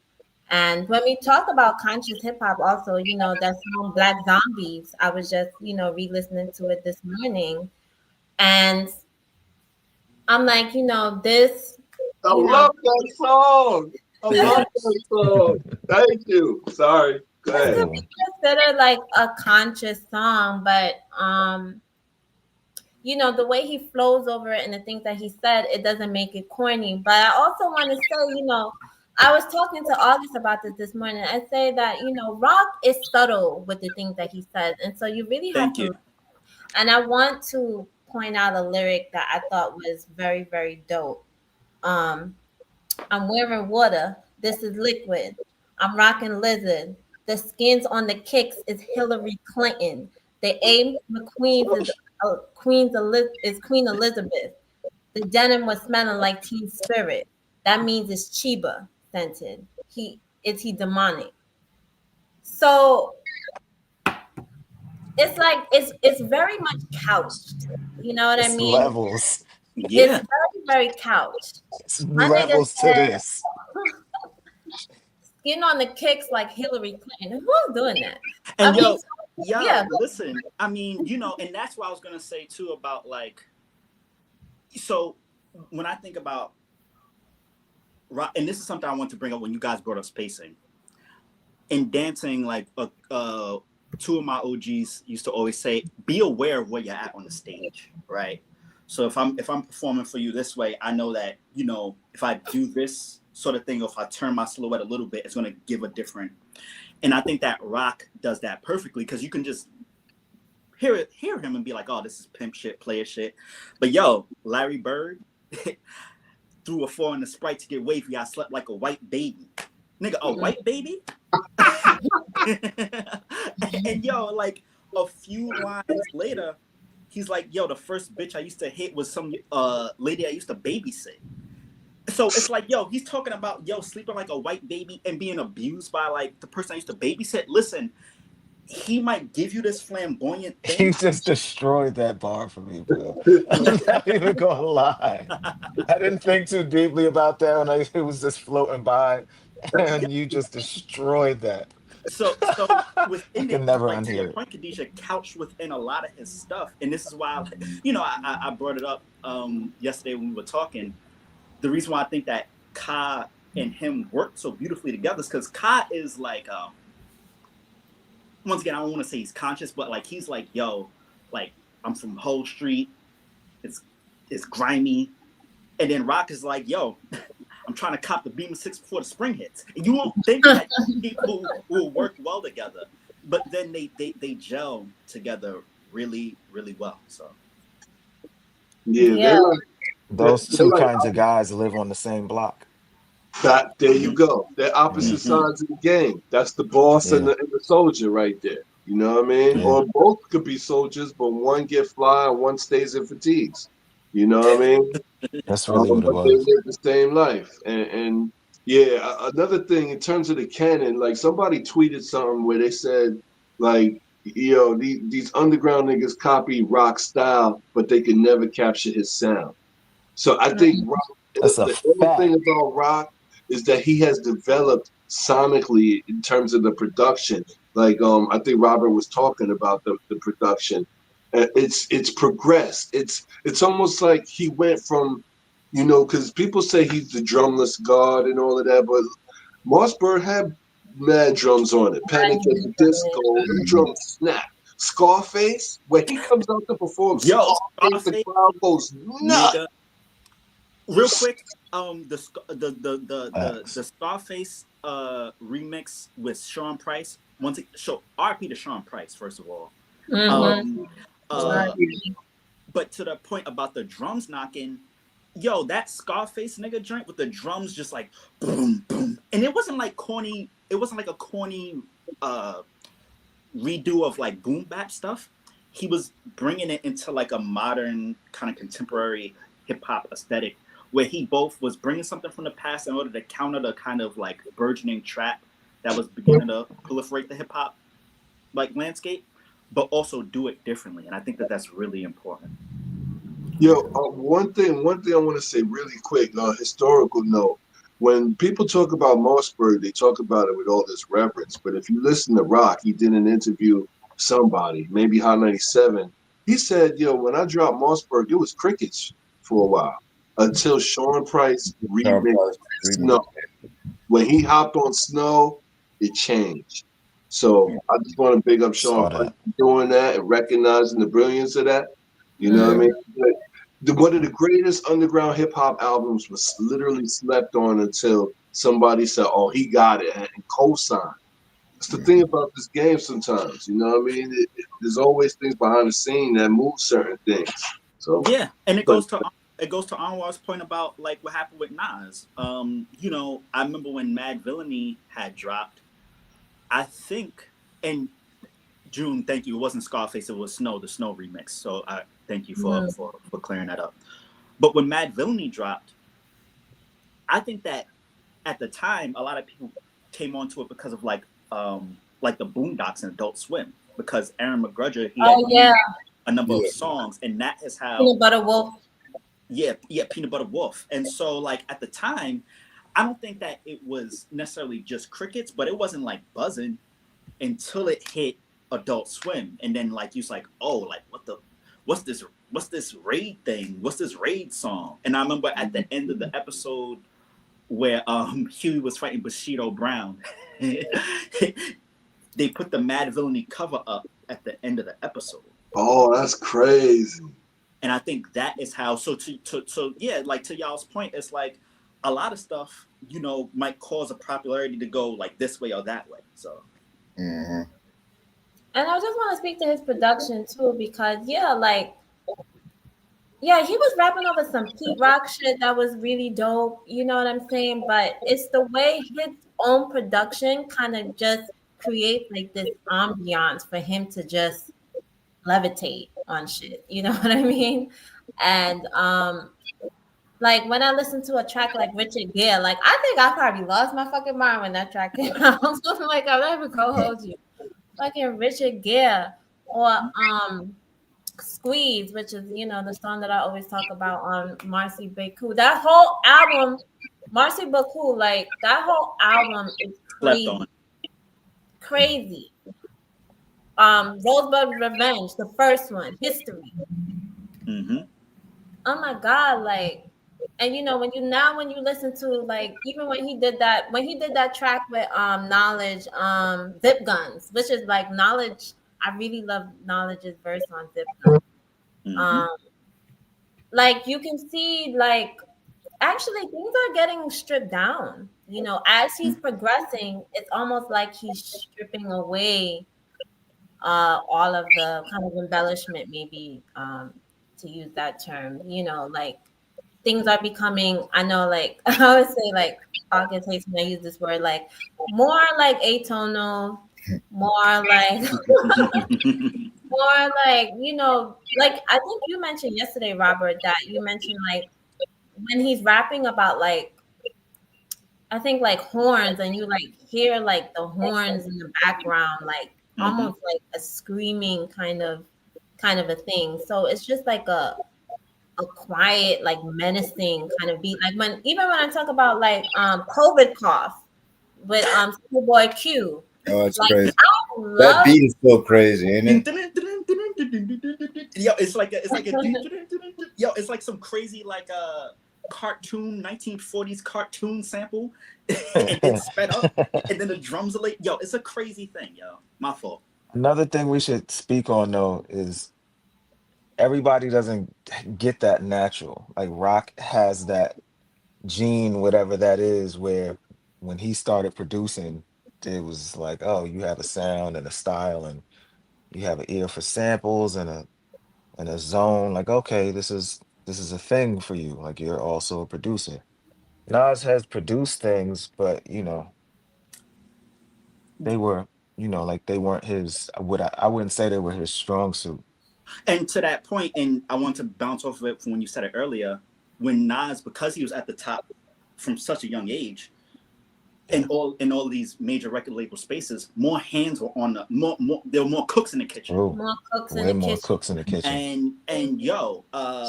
And when we talk about conscious hip hop, also, that song Black Zombies, I was just, re-listening to it this morning. And I'm like, this, I you know, love that song. I love that song. Thank you. Sorry. Go this ahead. could be considered like a conscious song, but the way he flows over it and the things that he said, it doesn't make it corny. But I also want to say, I was talking to August about this morning. I say that, Rock is subtle with the things that he says. And so you really have Thank to, you. and I want to point out a lyric that I thought was very, very dope. Um, I'm wearing water. This is liquid. I'm rocking lizard. The skins on the kicks is Hillary Clinton. The aim McQueen's is Queen Elizabeth. The denim was smelling like Teen Spirit. That means it's Chiba scented. He demonic. So it's like it's very much couched. You know what I It's mean? levels. It's Yeah. very, very couched. It's My nigga levels to said this. skin on the kicks like Hillary Clinton. Who's doing that? I And mean, yo, yeah, yo, listen, I mean, and that's what I was gonna say too about like, so when I think about rock, and this is something I want to bring up when you guys brought up spacing. In dancing, like two of my OGs used to always say, be aware of where you're at on the stage, right? So if I'm performing for you this way, I know that, if I do this sort of thing, or if I turn my silhouette a little bit, it's gonna give a different. And I think that rock does that perfectly, because you can just hear him and be like, oh, this is pimp shit, player shit. But yo, Larry Bird threw a four in the Sprite to get wavy. I slept like a white baby. Nigga, a white baby? And yo, like a few lines later, he's like, yo, the first bitch I used to hit was some lady I used to babysit. So it's like, yo, he's talking about, yo, sleeping like a white baby and being abused by like the person I used to babysit. Listen, he might give you this flamboyant You thing. just destroyed that bar for me, bro. I'm not even gonna lie. I didn't think too deeply about that when it was just floating by, and you just destroyed that. So I within can it, never like to your unhear it. point, Khadijah, couched within a lot of his stuff. And this is why, I brought it up yesterday when we were talking. The reason why I think that Ka and him worked so beautifully together is because Ka is like, once again, I don't want to say he's conscious, but like he's like, yo, like I'm from Whole Street. It's grimy. And then Rock is like, yo, I'm trying to cop the Beamer 6 before the spring hits. And you won't think that people will work well together. But then they gel together really, really well. So Yeah, yeah, Those they're two like kinds of guys live on the same block. that. There you mm-hmm, go. They're opposite Yeah, mm-hmm, sides of the game. That's the boss and yeah, the soldier right there. You know what I mean? yeah. Or both could be soldiers, but one get fly and one stays in fatigues. You know what I mean? That's really what it But they was. live the same life. And yeah, another thing in terms of the canon, like somebody tweeted something where they said, like, these underground niggas copy rock style, but they can never capture his sound. So I think mm, rock, That's a the only thing fact. about rock is that he has developed sonically in terms of the production. Like I think Robert was talking about the production. It's progressed. It's almost like he went from, because people say he's the drumless god and all of that, but Mossberg had mad drums on it. Panic at the Disco, the Hmm. drums snap. Scarface, when he comes out to perform yo, Scarface, the Scarface, crowd goes nuts. nigga. Real quick, the Facts. Scarface remix with Sean Price. So RP to Sean Price, first of all. mm-hmm. Um uh but to the point about the drums knocking, yo, that Scarface nigga joint with the drums just like boom boom, and it wasn't like corny. It wasn't like a corny uh redo of like boom bap stuff. He was bringing it into like a modern kind of contemporary hip hop aesthetic, where he both was bringing something from the past in order to counter the kind of like burgeoning trap that was beginning to proliferate the hip hop like landscape, but also do it differently. And I think that that's really important. Yo, one thing I want to say really quick on a historical note. When people talk about Mossberg, they talk about it with all this reverence. But if you listen to Rock, he did an interview somebody, maybe Hot 97. He said, yo, when I dropped Mossberg, it was crickets for a while until Sean Price Sean remixed Price remix. Snow. When he hopped on Snow, it changed. So I just want to big up Sean Saw Price that. for doing that and recognizing the brilliance of that. You know what I Yeah. mean? One of the greatest underground hip hop albums was literally slept on until somebody said, "Oh, he got it," and co-signed. That's the thing about this game. Sometimes, you know what I mean? There's always things behind the scene that move certain things. So, Yeah, and but it goes to Anwar's point about like what happened with Nas. You know, I remember when Mad Villainy had dropped. I think, and June, thank you. It wasn't Scarface, it was Snow, the Snow remix. So I thank you for Mhm. for clearing that up. But when Mad Villainy dropped, I think that at the time a lot of people came onto it because of like the Boondocks and Adult Swim. Because Aaron McGrudger, he had Oh yeah, used a number of Yeah. songs, and that is how peanut butter wolf. yeah, Peanut Butter Wolf. And so like at the time, I don't think that it was necessarily just crickets, but it wasn't like buzzing until it hit Adult Swim, and then like you was like, oh, like what's this raid thing? What's this raid song? And I remember at the end of the episode where Huey was fighting Bushido Brown, they put the Mad Villainy cover up at the end of the episode. oh, that's crazy. And I think that is how. So yeah, like to y'all's point, it's like a lot of stuff, you know, might cause a popularity to go like this way or that way. So Mm-hmm. And I just want to speak to his production too, because yeah, like yeah, he was rapping over some Pete Rock shit that was really dope. You know what I'm saying? But it's the way his own production kind of just creates like this ambiance for him to just levitate on shit. You know what I mean? And like when I listen to a track like Richard Gere, like I think I probably lost my fucking mind when that track came out. Like I'm not even gonna hold you. Fucking Richard Gere or Squeeze, which is the song that I always talk about on Marcy Baku. That whole album, Marcy Baku, like that whole album is slept on. crazy, crazy. Rosebud Revenge, the first one, History. Mm-hmm. Oh my God, like, and when you listen to like even when he did that track with Knowledge, Zip Guns, which is like Knowledge. I really love Knowledge's verse on Zip Guns. Mm-hmm. Um, like you can see like actually things are getting stripped down. As he's progressing, it's almost like he's stripping away all of the kind of embellishment, maybe to use that term. Like things are becoming. I know, like I always say, like August hates when I use this word, like more like atonal, more like more like like I think you mentioned yesterday, Robert, that you mentioned like when he's rapping about like I think like horns and you like hear like the horns in the background, like Mm-hmm. almost like a screaming kind of a thing. So it's just like a quiet, like menacing kind of beat. Like even when I talk about like COVID cough with Schoolboy Q, Oh, it's like crazy. I That love beat is so crazy, ain't it? Yo, it's like a yo, it's like some crazy like cartoon 1940s cartoon sample, and it's sped up, and then the drums are like, yo, it's a crazy thing, yo. My fault. Another thing we should speak on though is everybody doesn't get that natural. Like Rock has that gene, whatever that is, where when he started producing, it was like, oh, you have a sound and a style, and you have an ear for samples and a zone. Like, okay, this is a thing for you. Like you're also a producer. Nas has produced things, but they were, like they weren't his. I wouldn't say they were his strong suit. And to that point, and I want to bounce off of it from when you said it earlier, when Nas, because he was at the top from such a young age, in all these major record label spaces, more hands were on the there were more cooks in the kitchen. True. More cooks in Way the more kitchen. cooks in the kitchen. And yo,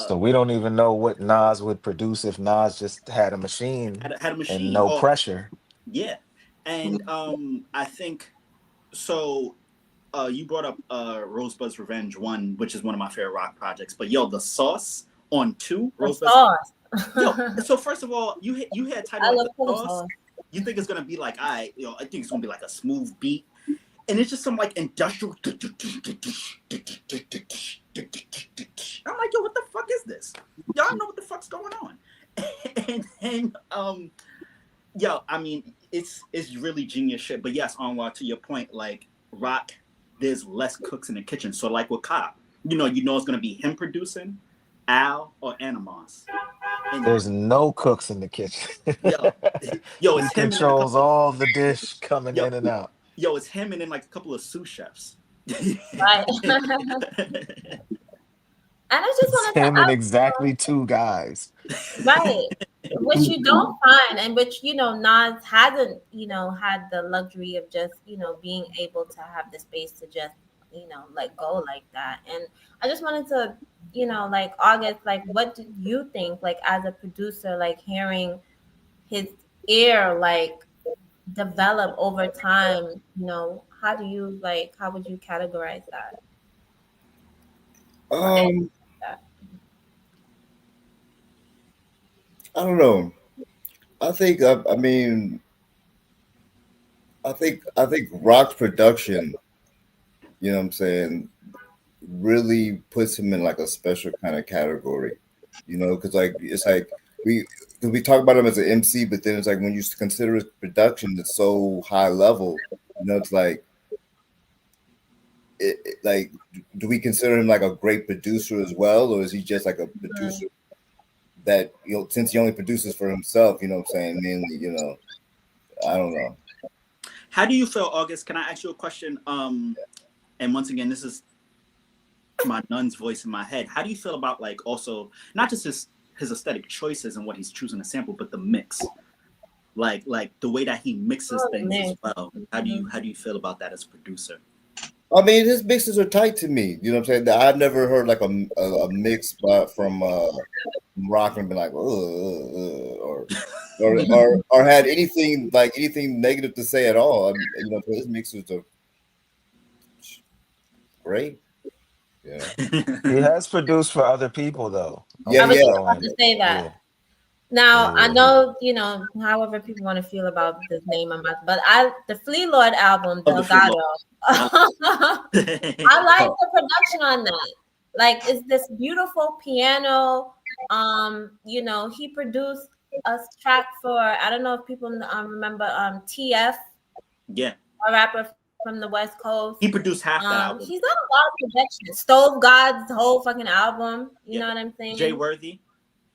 So we don't even know what Nas would produce if Nas just had a machine had a machine and no or pressure. yeah, and I think so. You brought up Rosebud's Revenge 1, which is one of my favorite rock projects. But yo, the sauce on 2, The Rosebud's. sauce. Yo, so first of all, you had a title I like love the the sauce. sauce. You think it's gonna be like, I think it's gonna be like a smooth beat, and it's just some like industrial. I'm like, yo, what the fuck is this? Y'all know what the fuck's going on? and yo, I mean, it's really genius shit. But yes, Anwar, to your point, like rock, there's less cooks in the kitchen. So like with Cop, you know it's gonna be him producing, Al or Animas. And There's no cooks in the kitchen. yo, He it's him and then a controls couple. all the dish coming Yo, in and out. yo, it's him and then like a couple of sous chefs. Right. And I just It's wanted to him and ask, exactly 2 guys. right, which you don't find, and which Nas hasn't had the luxury of just being able to have the space to just let go like that. And I just wanted to like August, like what do you think, like as a producer, like hearing his ear like develop over time, how do you like, how would you categorize that? Or anything Um, like that? I don't know. I think I mean I think rock production, you know what I'm saying, really puts him in like a special kind of category, because like it's like we cause we talk about him as an MC, but then it's like when you consider his production, it's so high level. It's like like do we consider him like a great producer as well, or is he just like a producer that since he only produces for himself, you know what I'm saying, mainly, I don't know. How do you feel, August? Can I ask you a question? And once again, this is my nun's voice in my head. How do you feel about like also not just his aesthetic choices and what he's choosing to sample, but the mix, like the way that he mixes things as well? How do you feel about that as a producer? I mean, his mixes are tight to me. You know what I'm saying? I've never heard like a mix from rock and been like, or had anything negative to say at all. His mixes are great. Yeah. He has produced for other people though. Yeah, I was yeah. just about to say that. Yeah. Now I Yeah. know, however people want to feel about this name, but the Flea Lord album, Of the Flea Delgado, Lord. I like the production on that. Like, it's this beautiful piano. He produced a track for, I don't know if people remember TF, Yeah, a rapper from the West Coast. he produced half that album. He's done a lot of production. Stove God's whole fucking album. You know what I'm saying? Jay Worthy.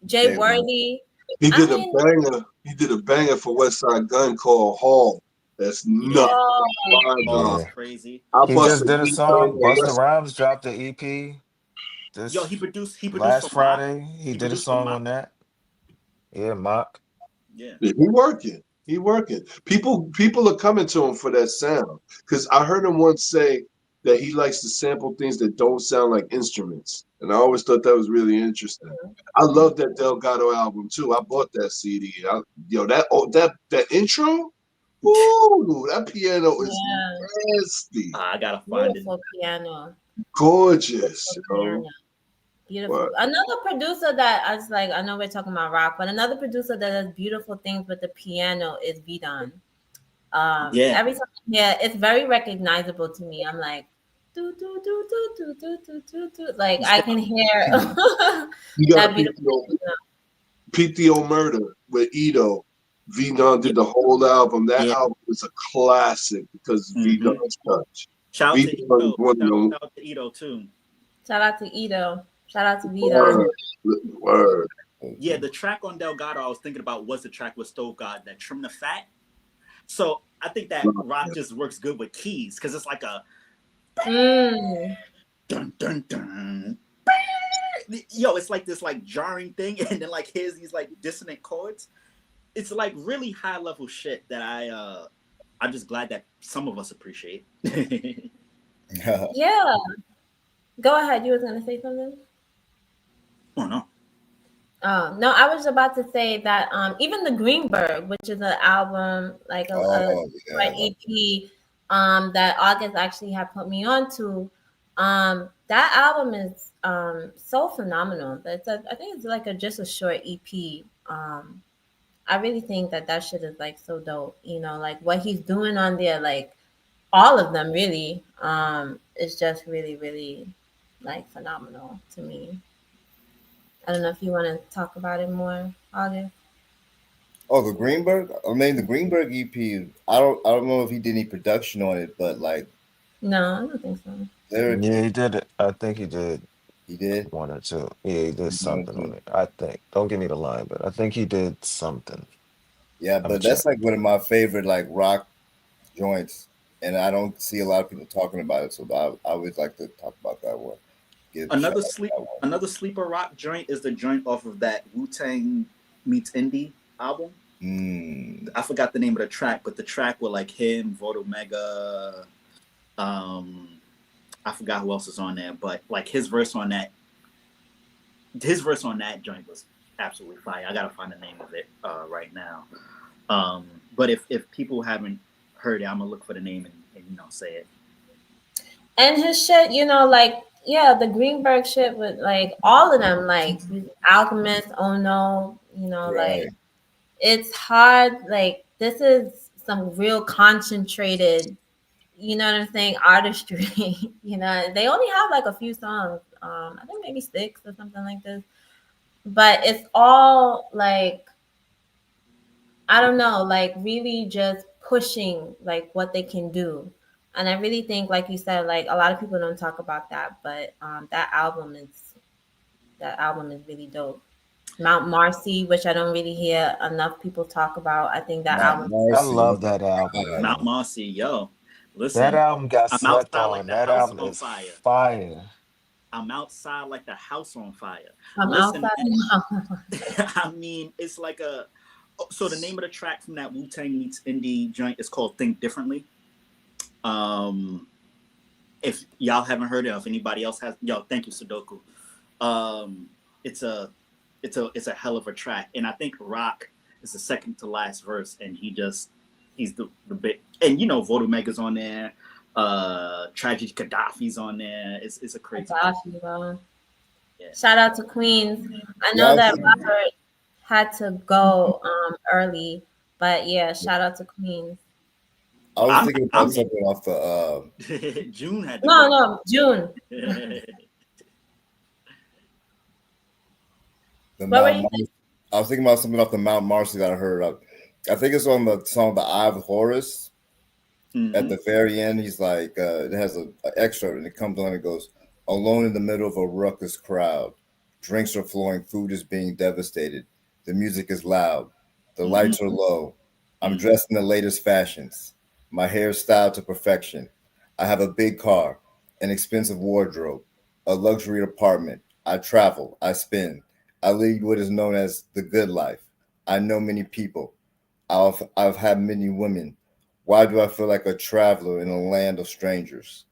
Jay Worthy. He did a banger. He did a banger for West Side Gun called Hall. That's nuts. Oh, that's crazy. He just did a song. Busta Rhymes dropped the EP. Yo, he produced last for Mock. Friday. He did a song on that. Yeah, Mock. Yeah. He working. He working. People are coming to him for that sound. Because I heard him once say that he likes to sample things that don't sound like instruments. And I always thought that was really interesting. I love that Delgado album too. I bought that CD. That intro, ooh, that piano is nasty. I gotta find beautiful piano. Gorgeous. Beautiful. What? Another producer that I was like, I know we're talking about rock, but another producer that does beautiful things with the piano is Vidon. Every time I hear, it's very recognizable to me. I'm like, do do do do do do do do do. Like I can hear that beautiful. PTO Murder with Ito. Vidon did the whole album. That album is a classic because Vidon's touch. Shout out to Ito. Shout out to Ito too. Shout out to Ito. Shout out to Vidon. Word. Yeah, the track on Delgado I was thinking about was the track with Stove God that Trim the Fat. So I think that rock just works good with keys because it's like a dun dun dun. Yo, it's like this like jarring thing, and then like here's these like dissonant chords. it's like really high level shit that I'm just glad that some of us appreciate. Yeah. Go ahead. You was gonna say something? Oh no. No, I was about to say that even the Greenberg, which is an album like a Oh yeah, I short like EP, that August actually had put me on to, that album is so phenomenal. I think it's like just a short EP. I really think that that shit is like so dope. You know, like what he's doing on there, like all of them really, is just really, really like phenomenal to me. I don't know if you want to talk about it more, August. Oh, the Greenberg. I mean, the Greenberg EP. I don't know if he did any production on it, but like No, I don't think so. Yeah, lyrically, he did it. I think he did he did. one or two. Yeah, he did He wanted something on to. it. I think. Don't give me the line, but I think he did something. Yeah, I'm gonna but check. that's like one of my favorite like rock joints, and I don't see a lot of people talking about it. So I always like to talk about that one. Give a shout out to that one. Another sleeper rock joint is the joint off of that Wu-Tang meets Indie album. Mm. I forgot the name of the track, but the track with like him, Vote Omega, I forgot who else is on there, but like his verse on that joint was absolutely fire. I gotta find the name of it right now. But if people haven't heard it, I'm gonna look for the name and say it. And his shit, like yeah, the Greenberg shit with like all of them, like Alchemist, Oh No, like Right. it's hard. Like this is some real concentrated, you know what I'm saying, artistry. They only have like a few songs. I think maybe six or something like this. But it's all like I don't know, like really just pushing like what they can do. And I really think, like you said, like a lot of people don't talk about that, but that album is really dope. Mount Marcy, which I don't really hear enough people talk about. I think that Mount album. I Marcy. love that album, God. Mount man. Mossy, yo, That listen, album got I'm slept outside like on. the That house album on is fire. fire. I'm outside like the house on fire. I'm Listen, outside. I mean, it's like so the name of the track from that Wu-Tang meets Indie joint is called Think Differently. If y'all haven't heard it, if anybody else has, yo, thank you, Sudoku. It's a hell of a track, and I think Rock is the second to last verse, and he's the bit, and Voto Mega's on there, Tragic Gaddafi's on there. It's a crazy. Gaddafi, bro. Yeah. Shout out to Queens. I Yeah, I know was that thinking, Robert had to go early, but yeah, shout out to Queens. I was I'm, thinking about I'm something off June had to No, go. no, June. the What were Mount. you thinking? I was thinking about something off the Mount Marcy that I heard of. I think it's on the song "The Eye of Horus." At Mm-hmm. the very end, he's like, it has an excerpt, and it comes on and it goes, "Alone in the middle of a ruckus crowd, drinks are flowing, food is being devastated, the music is loud, the Mm-hmm. lights are low. I'm Mm-hmm. dressed in the latest fashions, my hair styled to perfection. I have a big car, an expensive wardrobe, a luxury apartment. I travel, I spend, I lead what is known as the good life. I know many people. I've had many women. Why do I feel like a traveler in a land of strangers?"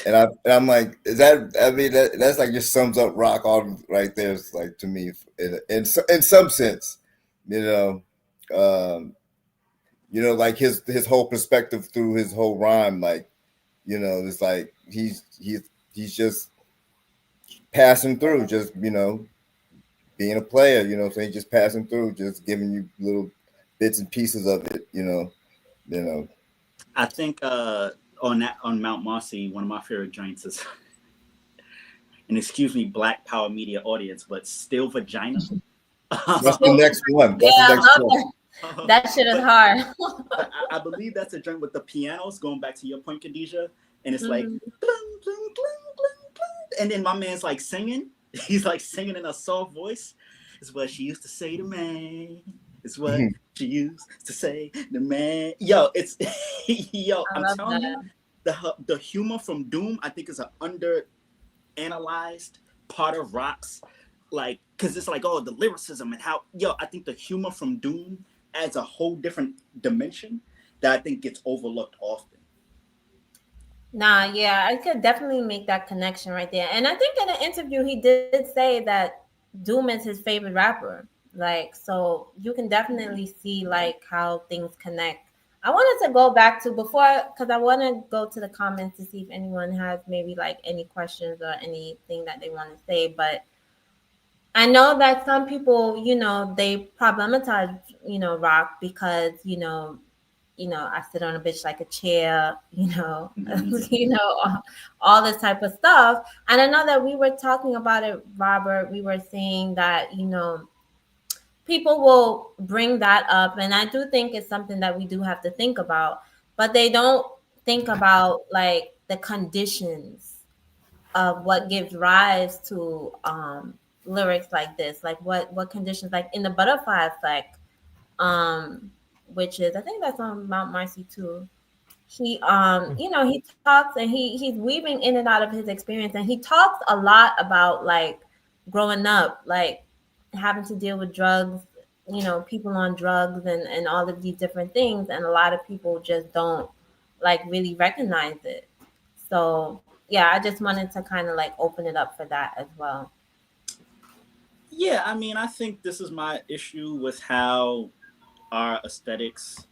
And I'm like, is that? I mean, that's like just sums up rock all right there. It's like to me, in some sense, you know, um, like his whole perspective through his whole rhyme, like it's like he's just passing through, just being a player, so he's just passing through, just giving you little bits and pieces of it, you know. I think on Mount Mossy, one of my favorite joints is, and excuse me, Black Power Media audience, but Still Vagina. That's the next one. Yeah, That's the I next love one. that. That shit is but hard. I believe that's a joint with the pianos, going back to your point, Khadijah, and it's like, Mhm. "Blum, blum, blum, blum, blum," and then my man's like singing. He's like singing in a soft voice. It's what she used to say to man. It's what she used to say to man. Yo, it's yo. I I'm love telling that. you, the humor from Doom, I think, is an under analyzed part of rocks, like because it's like, oh, the lyricism and how, yo, I think the humor from Doom adds a whole different dimension that I think gets overlooked often. Nah, yeah, I could definitely make that connection right there. And I think in an interview he did say that Doom is his favorite rapper. Like, so you can definitely see like how things connect. I wanted to go back to before because I want to go to the comments to see if anyone has maybe like any questions or anything that they want to say. But I know that some people, they problematize, rock because, I sit on a bitch like a chair, Mhm. all this type of stuff. And I know that we were talking about it, Robert. We were saying that, people will bring that up. And I do think it's something that we do have to think about, but they don't think about like the conditions of what gives rise to lyrics like this, like what conditions, like in the butterfly effect, um, which is I think that's on Mount Marcy too. He he talks and he's weaving in and out of his experience, and he talks a lot about like growing up, like having to deal with drugs, people on drugs and all of these different things, and a lot of people just don't like really recognize it. So yeah, I just wanted to kind of like open it up for that as well. Yeah, I mean, I think this is my issue with how our aesthetics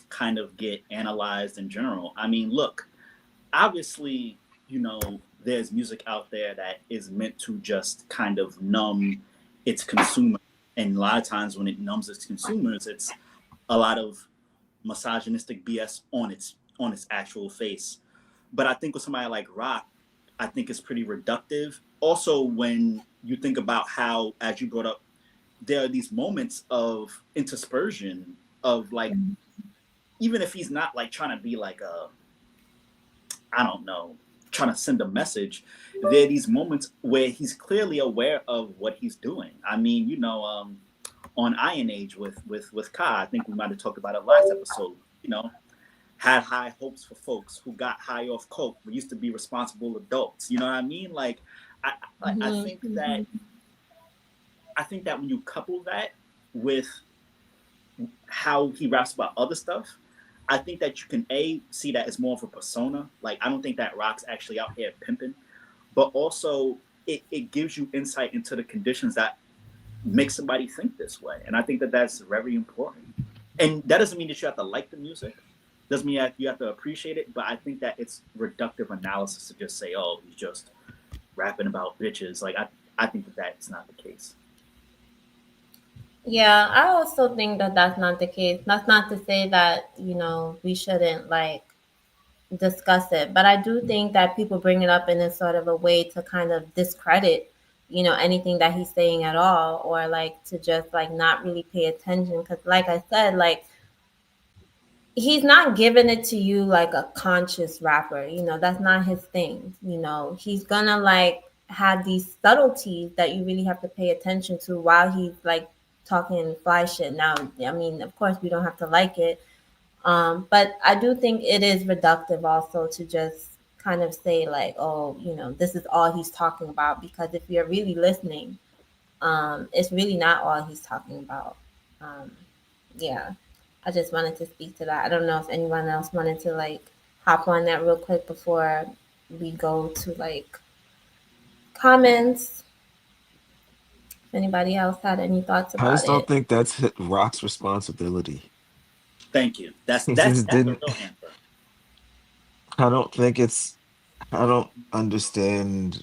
kind of get analyzed in general. I mean, look, obviously, there's music out there that is meant to just kind of numb its consumer. And a lot of times when it numbs its consumers, it's a lot of misogynistic BS on its actual face. But I think with somebody like rock, I think it's pretty reductive. Also, when you think about how, as you brought up, there are these moments of interspersion of like, even if he's not like trying to be like a, I don't know, trying to send a message, there are these moments where he's clearly aware of what he's doing. I mean, on Iron Age with Kai, I think we might have talked about it last episode. Had high hopes for folks who got high off coke, but used to be responsible adults. You know what I mean? Like, I Hmm. think that when you couple that with how he raps about other stuff, I think that you can see that as more of a persona. Like, I don't think that Rock's actually out here pimping, but also it gives you insight into the conditions that make somebody think this way, and I think that that's very important. And that doesn't mean that you have to like the music. Doesn't mean that you have to appreciate it, but I think that it's reductive analysis to just say, "Oh, he's just rapping about bitches." Like, I think that that's not the case. Yeah, I also think that that's not the case. That's not to say that, we shouldn't like discuss it, but I do think that people bring it up in a sort of a way to kind of discredit, anything that he's saying at all, or like to just like not really pay attention. Because, like I said, like he's not giving it to you like a conscious rapper. That's not his thing. He's gonna like have these subtleties that you really have to pay attention to while he's like talking fly shit. Now, I mean, of course, we don't have to like it, but I do think it is reductive also to just kind of say like, oh, this is all he's talking about. Because if you're really listening, it's really not all he's talking about. Um, yeah, I just wanted to speak to that. I don't know if anyone else wanted to like hop on that real quick before we go to like comments. If anybody else had any thoughts I about just don't it. think that's Rock's responsibility. Thank you. That's He that's just that's the didn't. real answer. I don't think it's. I don't understand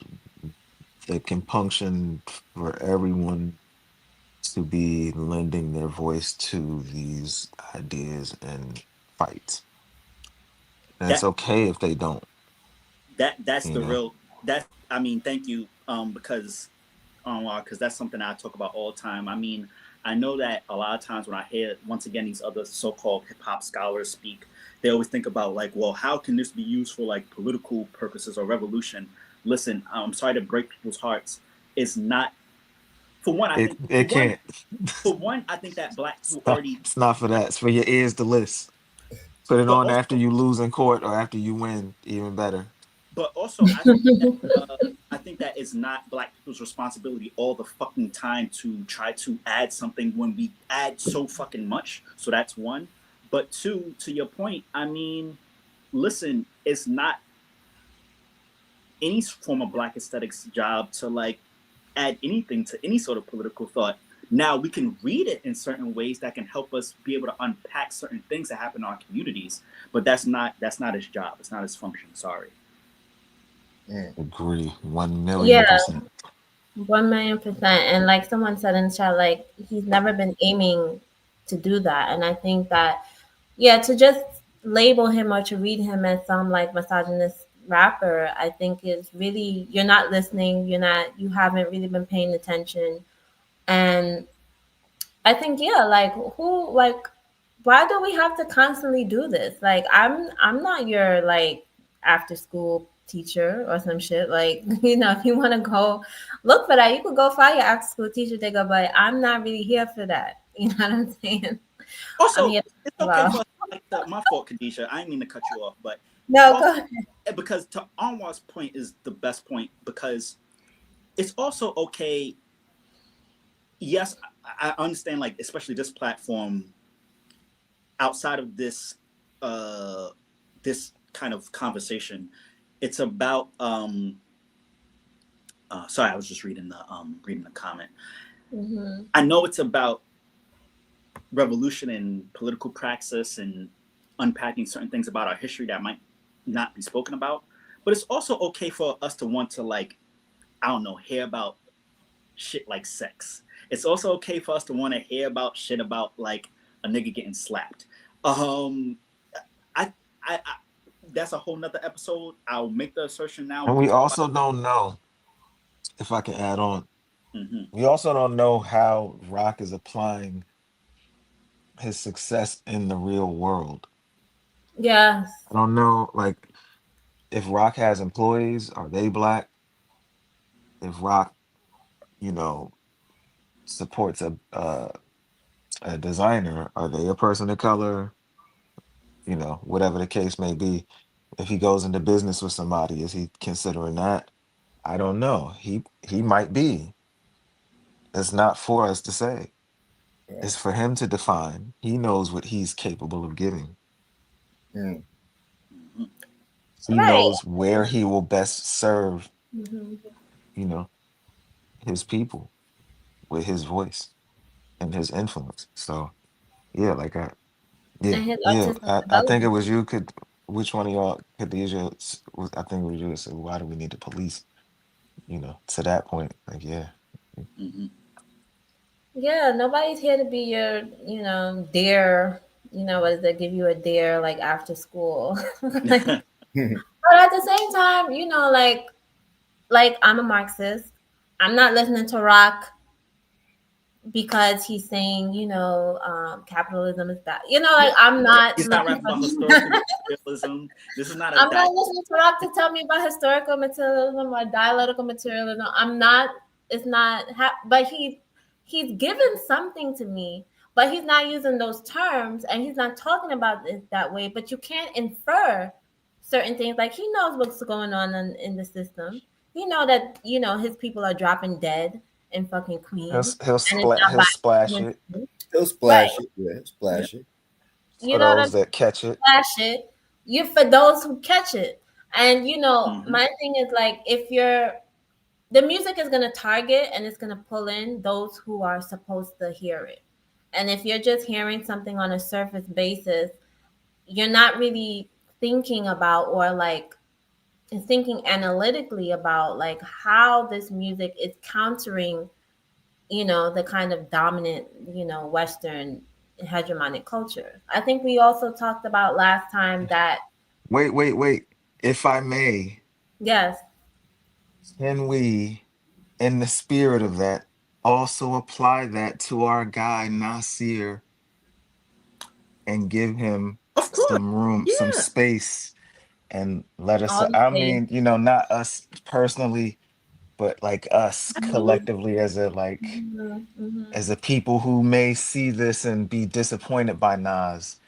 the compunction for everyone to be lending their voice to these ideas and fights. And it's That okay if they don't, that's you the know. real. That's I mean, thank you. Because that's something I talk about all the time. I mean, I know that a lot of times when I hear once again these other so-called hip hop scholars speak, they always think about like, well, how can this be used for like political purposes or revolution? Listen, I'm sorry to break people's hearts. It's not. For one, I think It can't. I think that black It's people not, already, it's not for that. It's for your ears to list. Put it but on after also you lose in court or after you win, even better. but also I think that I think that it's not black people's responsibility all the fucking time to try to add something when we add so fucking much. So that's one. But two, to your point, I mean, listen, it's not any form of black aesthetics job to like add anything to any sort of political thought. Now we can read it in certain ways that can help us be able to unpack certain things that happen in our communities, but that's not his job. It's not his function. Sorry. Mm. Agree, 1,000,000 Yeah, percent. 1,000,000%. And like someone said in the chat, like he's never been aiming to do that. And I think that, yeah, to just label him or to read him as some like misogynist rapper, I think is really, you're not listening. You haven't really been paying attention. And I think, yeah, like, why do we have to constantly do this? Like, I'm not your like after school teacher or some shit. Like, if you want to go look for that, you could go find your after school teacher, Digga, but I'm not really here for that. You know what I'm saying? I'm Also, here to it's talk okay about. for us to, like my fault, Khadijah. I didn't mean to cut you off, but No, also go ahead. because to Anwar's point is the best point because it's also okay. Yes, I understand, like especially this platform outside of uh this kind of conversation, it's about sorry, I was just reading the comment. Hmm. I know it's about revolution and political praxis and unpacking certain things about our history that might not be spoken about, but it's also okay for us to want to, like, I don't know, hear about shit like sex. It's also okay for us to want to hear about shit about like a nigga getting slapped. um I, I that's a whole nother episode. I'll make the assertion now. And We we can talk about also don't know, if I can add on, it. Hmm. we also don't know how Rock is applying his success in the real world. Yes. I don't know, like, if Rock has employees, are they black? If Rock, you know, supports a designer, are they a person of color? Whatever the case may be. If he goes into business with somebody, is he considering that? I don't know. He might be. It's not for us to say. Yeah. It's for him to define. He knows what he's capable of giving. Mm. Hmm. He Right. knows where he will best serve, Hmm. you know, his people with his voice and his influence. So yeah, like yeah, And his yeah. artistic I think it development. was you. Could Which one of y'all, Khadijah? I think it was you that said, "Why do we need the police?" To that point, like, yeah. Hmm. Yeah, nobody's here to be your, dare, what is it, give you a dare like after school. Like, but at the same time, like I'm a Marxist. I'm not listening to rock because he's saying, capitalism is bad. Yeah, Like I'm yeah. not He's not looking rapping for about historical materialism. This is not a I'm diet. not listening to rock to tell me about historical materialism or dialectical materialism. I'm not. It's not. But he's given something to me, but he's not using those terms, and he's not talking about it that way. But you can't infer certain things. Like he knows what's going on in the system. He know that his people are dropping dead in fucking Queens, and it's not He'll by splash it coincidence, He'll right? splash it. Yeah, he'll splash it. You for know what I those that catch it. flash it. You for those who catch it. And Hmm. my thing is like if you're the music is gonna target and it's gonna pull in those who are supposed to hear it. And if you're just hearing something on a surface basis, you're not really thinking about or like thinking analytically about like how this music is countering, the kind of dominant, Western hegemonic culture. I think we also talked about last time that Wait, wait, wait. If I may, yes. can we, in the spirit of that, also apply that to our guy Nasir and give him Of course. some room, some Yeah. space, and let us, I Honestly. mean, not us personally, but like us Absolutely. collectively as a like Mhm, mhm. as a people who may see this and be disappointed by Nas,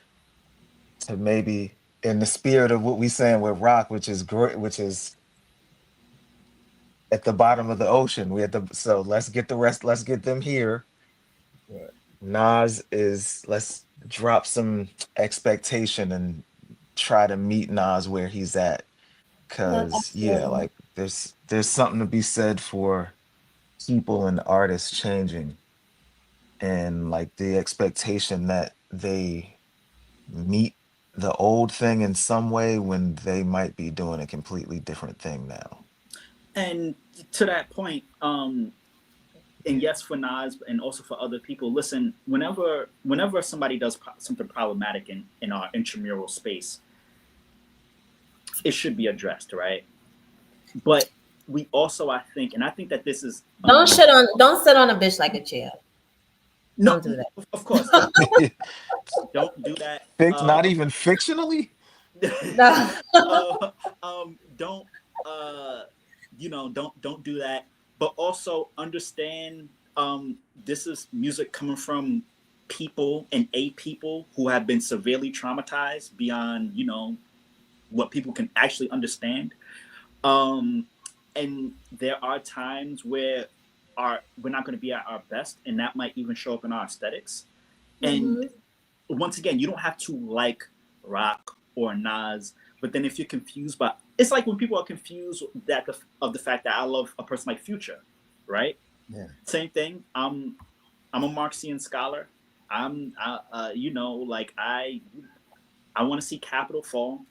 to maybe, in the spirit of what we saying with Rock, which is great, which is at the bottom of the ocean. We at the so let's get the rest. Let's get them here. Right. Nas is let's drop some expectation and try to meet Nas where he's at. Yeah, Cause yeah, absolutely. like there's something to be said for people and artists changing and like the expectation that they meet the old thing in some way when they might be doing a completely different thing now. And to that point, and yes, for Nas and also for other people, listen, whenever somebody does something problematic in our intramural space, it should be addressed, right? But we also, I think, and I think that this is Don't sit on a bitch like a chair. no, Don't do that. of course, don't do that. Not even fictionally. No. Don't don't do that. But also understand, this is music coming from people and a people who have been severely traumatized beyond what people can actually understand. Um, and there are times where we're not going to be at our best, and that might even show up in our aesthetics. And Hmm. once again, you don't have to like rock or Nas, but then if you're confused by, it's like when people are confused of the fact that I love a person like Future, right? Yeah. Same thing. I'm a Marxian scholar. Like I want to see capital fall,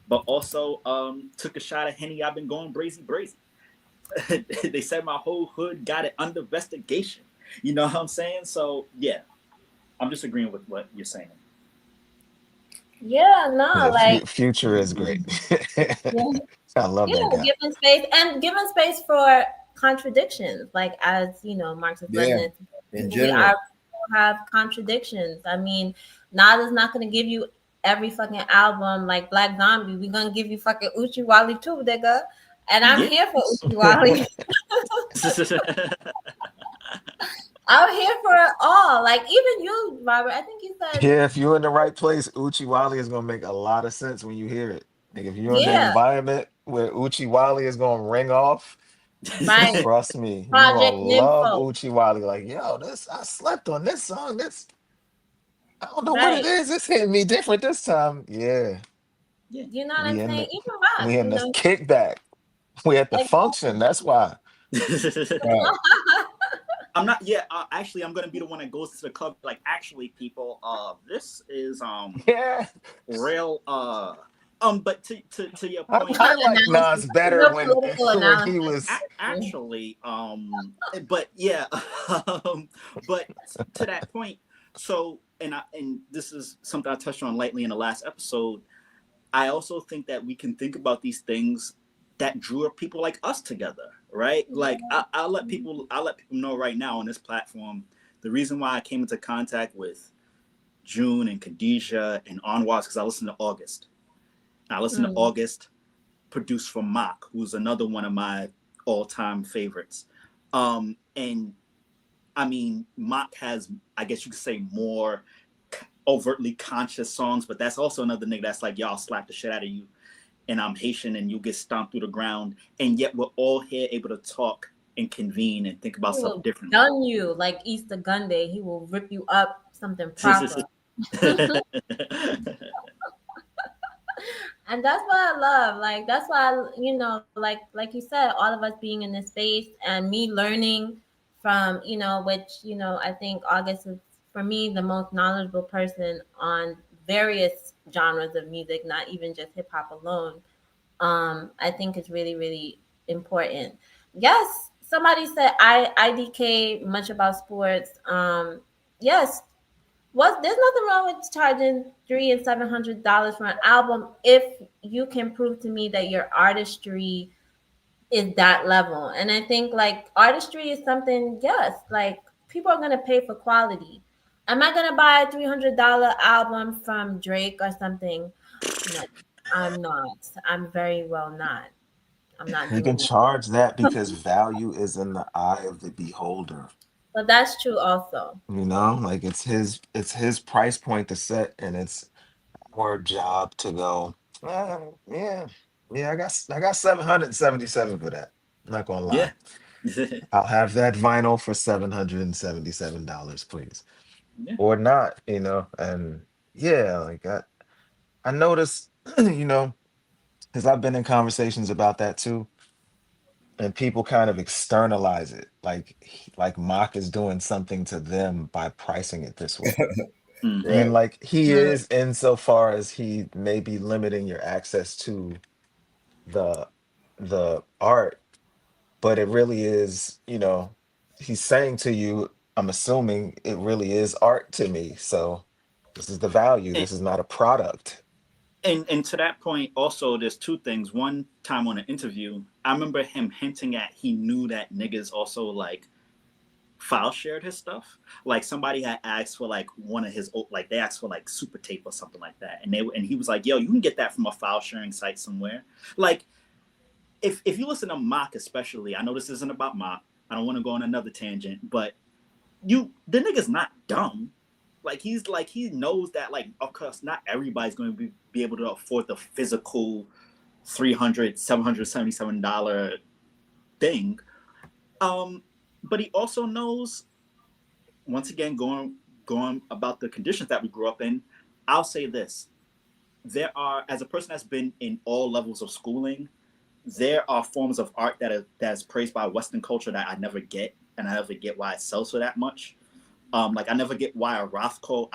but also took a shot at Henny. I've been going brazy brazy. They said my whole hood got it under investigation. You know what I'm saying? So yeah, I'm just agreeing with what you're saying. Yeah, no, Yeah, like Future is great. yeah, I love that guy. giving space and giving space for contradictions. Like as Marxist Yeah. Leninist, In we are general. have contradictions. I mean, Nas is not gonna give you every fucking album like Black Zombie. We're gonna give you fucking Uchi Wally too, nigga. And I'm Yeah. here for Uchi Wally. I'm here for it all. Like even you, Robert. I think you said, Yeah, if you're in the right place, Uchi Wally is gonna make a lot of sense when you hear it. Like if you're in the yeah, environment where Uchi Wally is gonna ring off, right. trust me, you're gonna Project love Nympho. Uchi Wally. Like, yo, this I slept on this song. This I don't know what it Right. is. It's hitting me different this time. Yeah, Yeah. You know what we I'm in saying? the Even we Rock, in the kickback. We at the function. exactly. That's why. Right. I'm not. Yeah, actually, I'm gonna be the one that goes to the club. Like, actually, people, this is Yeah, real. But to your I, point, I like Analysis. Nas better Real when political when analysis. he was. actually, but yeah, but to that point. So, and this is something I touched on lightly in the last episode. I also think that we can think about these things that drew people like us together, right? Like I'll let people know right now on this platform, the reason why I came into contact with June and Khadijah and Anwar is because I listened to August. I listened to Mm. August, produced from Mock, who's another one of my all-time favorites. And I mean, Mock has, I guess you could say, more overtly conscious songs, but that's also another nigga that's like, y'all slap the shit out of you, and I'm Haitian, and you get stomped through the ground, and yet we're all here able to talk and convene and think He about stuff will differently. gun you like Easter Gun Day. He will rip you up something proper. And that's what I love. Like that's why like you said, all of us being in this space and me learning from which I think August is for me the most knowledgeable person on various genres of music, not even just hip hop alone. I think is really really important. Yes, somebody said IDK much about sports. Yes, there's nothing wrong with charging $300 and $700 for an album if you can prove to me that your artistry is that level. And I think like artistry is something, yes, like people are gonna pay for quality. Am I gonna buy a $300 album from Drake or something? No, I'm not. I'm very well not. I'm not You can doing charge that that. because value is in the eye of the beholder. But that's true also. You know, like it's his price point to set, and it's our job to go. Yeah, yeah. I got 777 for that. I'm not gonna Yeah. lie. I'll have that vinyl for $777, please. Yeah. Or not, you know. And yeah, like I noticed, you know, because I've been in conversations about that too, and people kind of externalize it, like like Mock is doing something to them by pricing it this way. Hmm. And Right. like he Mm. is insofar as he may be limiting your access to the art, but it really is, you know, he's saying to you, I'm assuming it really is art to me. So this is the value. And, This is not a product. and to that point, also, there's two things. One time on an interview, I remember him hinting at he knew that niggas also like file shared his stuff. Like somebody had asked for like one of his like they asked for like super tape or something like that, and he was like, "Yo, you can get that from a file sharing site somewhere." Like if you listen to Mock, especially, I know this isn't about Mock. I don't want to go on another tangent, but the nigga's not dumb. Like he knows that like of course not everybody's going to be able to afford the physical $777 thing. Um, but he also knows, once again, going about the conditions that we grew up in. I'll say this: there are, as a person that's been in all levels of schooling, there are forms of art that's praised by Western culture that I never get, and I never get why it sells for that much. Like I never get why a Rothko.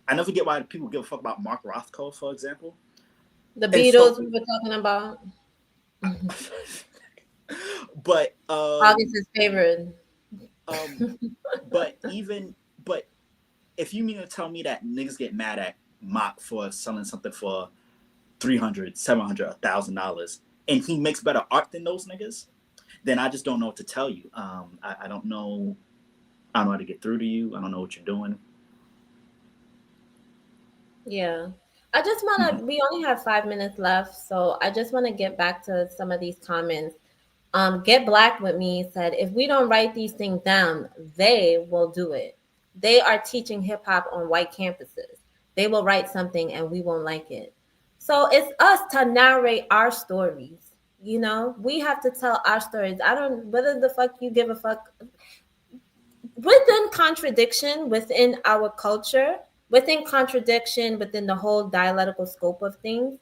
I never get why people give a fuck about Mark Rothko, for example. The And so, Beatles we were talking about. but August's favorite. um, but even but if you mean to tell me that niggas get mad at Mock for selling something for 300, 700, $1,000, and he makes better art than those niggas, then I just don't know what to tell you. I don't know. I don't know how to get through to you. I don't know what you're doing. Yeah. I just want Mm-hmm. to, we only have 5 minutes left. So I just want to get back to some of these comments. Get Black with Me said, if we don't write these things down, they will do it. They are teaching hip hop on white campuses. They will write something and we won't like it. So it's us to narrate our stories. You know, we have to tell our stories. I don't, whether the fuck you give a fuck, within contradiction within our culture, within contradiction within the whole dialectical scope of things.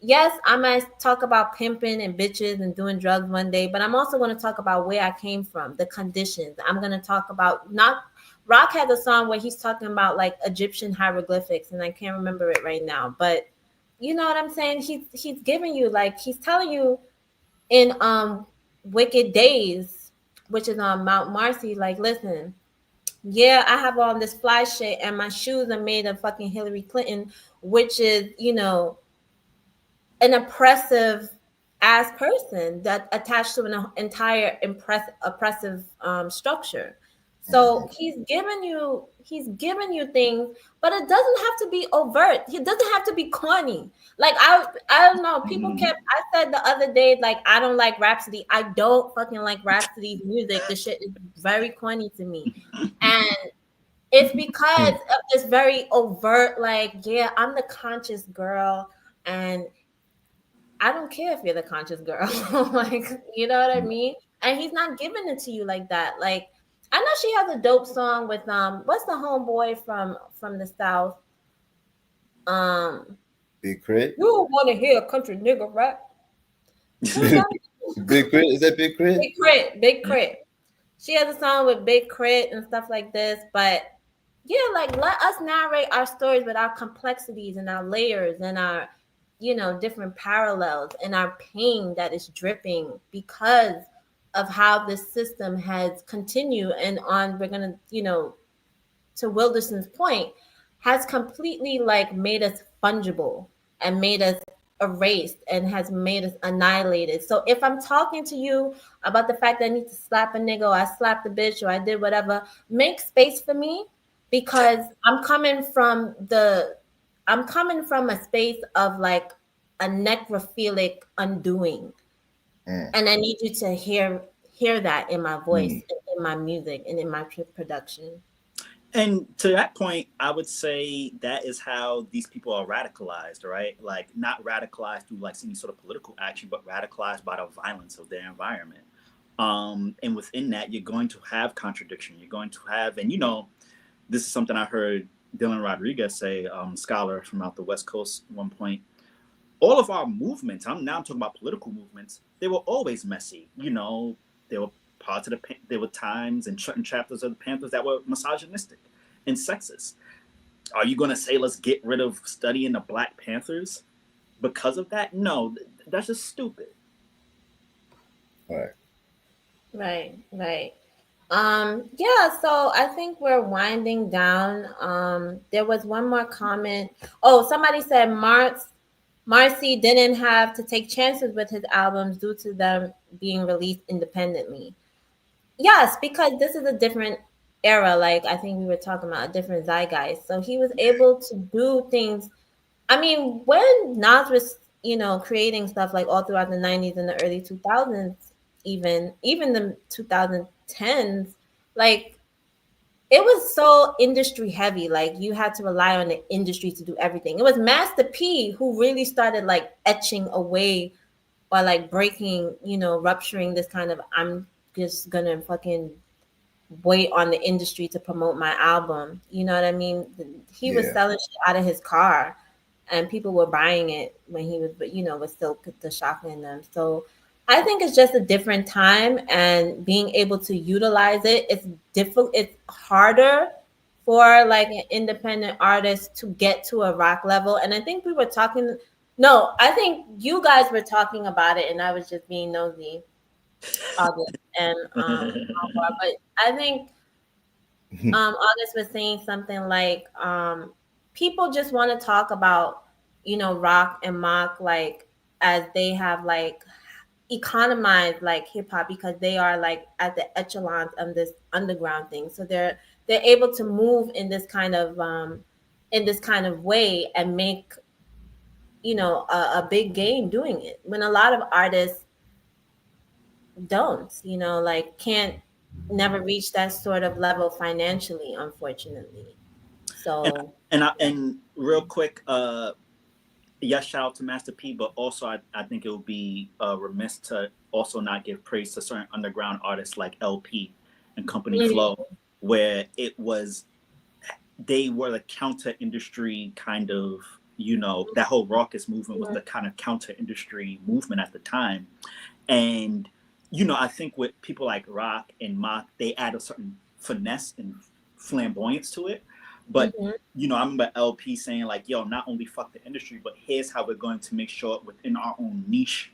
Yes, I might talk about pimping and bitches and doing drugs one day, but I'm also going to talk about where I came from, the conditions. I'm going to talk about not Rock has a song where he's talking about like Egyptian hieroglyphics, and I can't remember it right now, but you know what I'm saying? He's giving you like he's telling you in Wicked Days, which is on Mount Marcy, like listen, yeah, I have on this fly shit and my shoes are made of fucking Hillary Clinton, which is, you know, an oppressive ass person that attached to an entire oppressive structure. Mhm. So he's giving you things, but it doesn't have to be overt. It doesn't have to be corny. Like I don't know. People Mm-hmm. kept. I said the other day, like I don't like Rhapsody. I don't fucking like Rhapsody's music. The shit is very corny to me, and it's because Hmm. of this very overt, like, yeah, I'm the conscious girl, and I don't care if you're the conscious girl. Like, you know what I mean? And he's not giving it to you like that. Like, I know she has a dope song with what's the homeboy from the South? Um, Big Crit. you want to hear a country nigga rap? Who's that? Big Crit. Is that Big Crit? Big Crit, Big Crit. She has a song with Big Crit and stuff like this, but yeah, like let us narrate our stories with our complexities and our layers and our, you know, different parallels and our pain that is dripping because of how this system has continued and on we're gonna, you know, to Wilderson's point, has completely like made us fungible and made us erased and has made us annihilated. So if I'm talking to you about the fact that I need to slap a nigga or I slapped a bitch or I did whatever, make space for me because I'm coming from a space of like a necrophilic undoing. Mm. And I need you to hear that in my voice, Mm. in my music, and in my production. And to that point, I would say that is how these people are radicalized, right? Like not radicalized through like any sort of political action, but radicalized by the violence of their environment. And within that, you're going to have contradiction. You're going to have, and this is something I heard Dylan Rodriguez say, scholar from out the West Coast, at one point. All of our movements, I'm talking about political movements, they were always messy. There were parts of there were times and certain chapters of the Panthers that were misogynistic and sexist. Are you going to say let's get rid of studying the Black Panthers because of that? No, that's just stupid. Right. Right. Yeah, so I think we're winding down. There was one more comment. Oh, somebody said Marcy didn't have to take chances with his albums due to them being released independently. Yes, because this is a different era. Like I think we were talking about a different zeitgeist. So he was able to do things. I mean, when Nas was, creating stuff like all throughout the 90s and the early 2000s, even the 2010s, like it was so industry heavy. Like you had to rely on the industry to do everything. It was Master P who really started like etching away or like breaking, rupturing this kind of I'm just gonna fucking wait on the industry to promote my album. You know what I mean? He was Yeah. selling shit out of his car and people were buying it when he was, but was still the shock in them. So I think it's just a different time and being able to utilize it. It's difficult. It's harder for like an independent artist to get to a rock level. And I think we were talking, no, I think you guys were talking about it and I was just being nosy, August and but I think August was saying something like people just want to talk about rock and mock like as they have like economized like hip hop because they are like at the echelons of this underground thing, so they're able to move in this kind of way and make a big game doing it when a lot of artists don't, like can't never reach that sort of level financially, unfortunately. And So and real quick, yes, shout out to Master P, but also I think it would be remiss to also not give praise to certain underground artists like LP and Company mm, Flow, where it was they were the counter industry kind of, that whole raucous movement was the kind of counter industry movement at the time. And, I think with people like Rock and Mock, they add a certain finesse and flamboyance to it. But, mhm. I remember LP saying, like, yo, not only fuck the industry, but here's how we're going to make sure within our own niche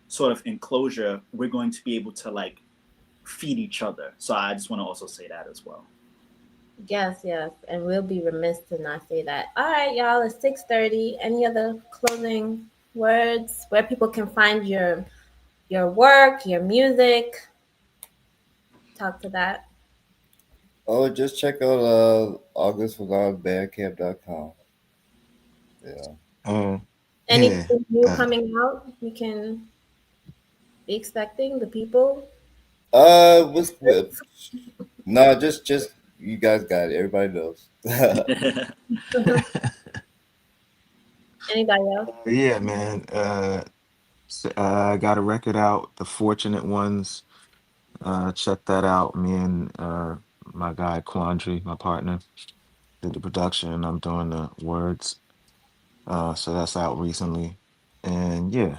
sort of enclosure, we're going to be able to, like, feed each other. So I just want to also say that as well. Yes, and we'll be remiss to not say that. All right, y'all, it's 6:30. Any other closing words where people can find your work, your music? Talk to that. Oh, just check out August without bandcamp.com. Yeah. Yeah. Anything new coming out we can be expecting, the people? With no, just you guys got it. Everybody knows. Anybody else? Yeah, man. I got a record out, The Fortunate Ones. Check that out. Me and my guy Quandary, my partner, did the production. I'm doing the words. So that's out recently. And yeah,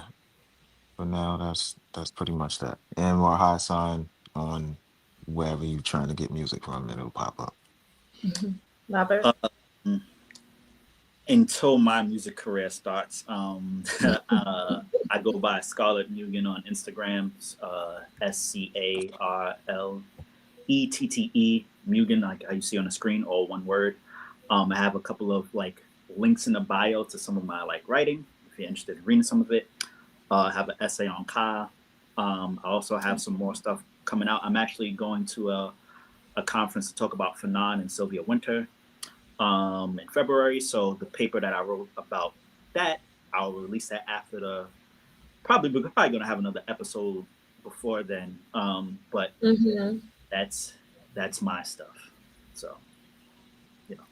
for now that's pretty much that. And more high sign on wherever you're trying to get music from, it'll pop up. Robert? um, until my music career starts, I go by Scarlett Mugen on Instagram, SCARLETTE Mugen, like how you see on the screen, all one word. I have a couple of like links in the bio to some of my like writing if you're interested in reading some of it. I have an essay on Ka. I also have some more stuff coming out. I'm actually going to a conference to talk about Fanon and Sylvia Winter in February. So the paper that I wrote about that, I'll release that after we're probably gonna have another episode before then. But Mm-hmm. that's my stuff. So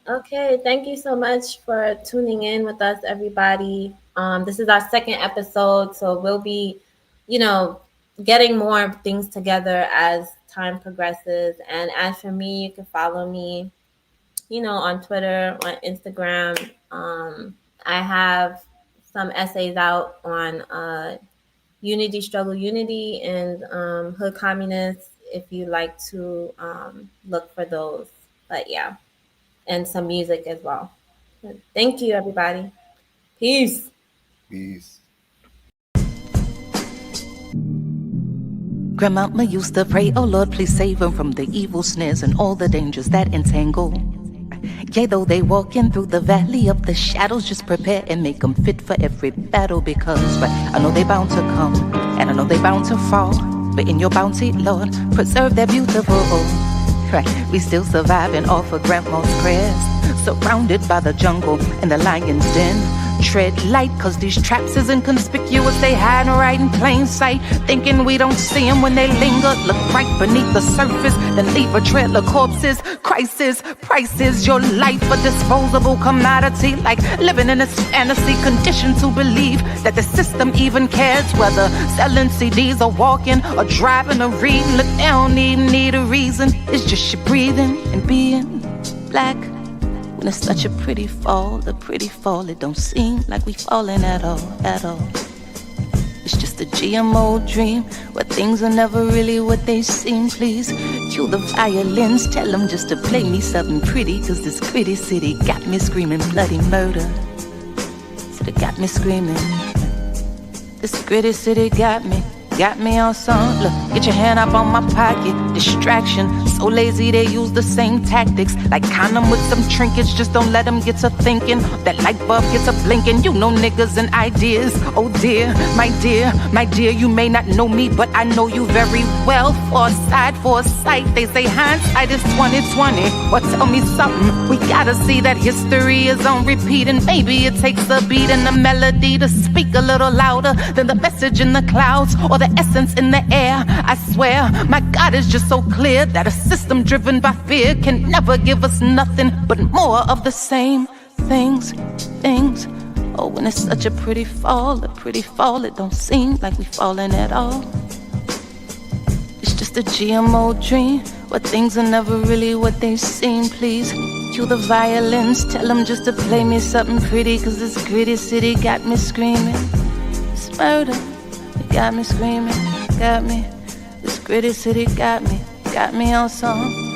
Okay, thank you so much for tuning in with us, everybody. This is our second episode, so we'll be, you know, getting more things together as time progresses. And as for me, you can follow me, on Twitter, on Instagram. I have some essays out on Unity, Struggle Unity, and Hood Communists if you like to look for those. But yeah, and some music as well. Thank you, everybody. Peace. Peace. Grandmama used to pray, oh Lord, please save them from the evil snares and all the dangers that entangle. Yea, though they walking through the valley of the shadows, just prepare and make them fit for every battle, because right, I know they bound to come, and I know they bound to fall, but in your bounty, Lord, preserve their beautiful. Right, we still surviving off of grandma's prayers, surrounded by the jungle and the lion's den. Tread light, cause these traps isn't conspicuous. They hide right in plain sight, thinking we don't see them when they linger. Look right beneath the surface, then leave a trail of corpses. Crisis, prices, your life a disposable commodity. Like living in this fantasy, conditioned to believe that the system even cares whether selling CDs or walking or driving or reading. Look, they don't even need a reason. It's just you breathing and being black. When it's such a pretty fall, it don't seem like we falling at all, at all. It's just a GMO dream, where things are never really what they seem. Please cue the violins, tell them just to play me something pretty, cause this gritty city got me screaming bloody murder. Said it got me screaming. This gritty city got me on some. Look, get your hand up on my pocket. Distraction, so lazy they use the same tactics. Like condom with some trinkets, just don't let them get to thinking. That light bulb gets a blinking. You know niggas and ideas. Oh dear, my dear, you may not know me, but I know you very well. Foresight, they say hindsight is 2020. Well, tell me something, we gotta see that history is on repeat. And maybe it takes a beat and a melody to speak a little louder than the message in the clouds or the essence in the air. I swear, my God is just so clear that a system driven by fear can never give us nothing but more of the same things. Oh, when it's such a pretty fall, it don't seem like we falling at all. It's just a GMO dream, where things are never really what they seem. Please cue the violins, tell them just to play me something pretty, cause this gritty city got me screaming. It's murder. Got me screaming, got me. This gritty city got me on some.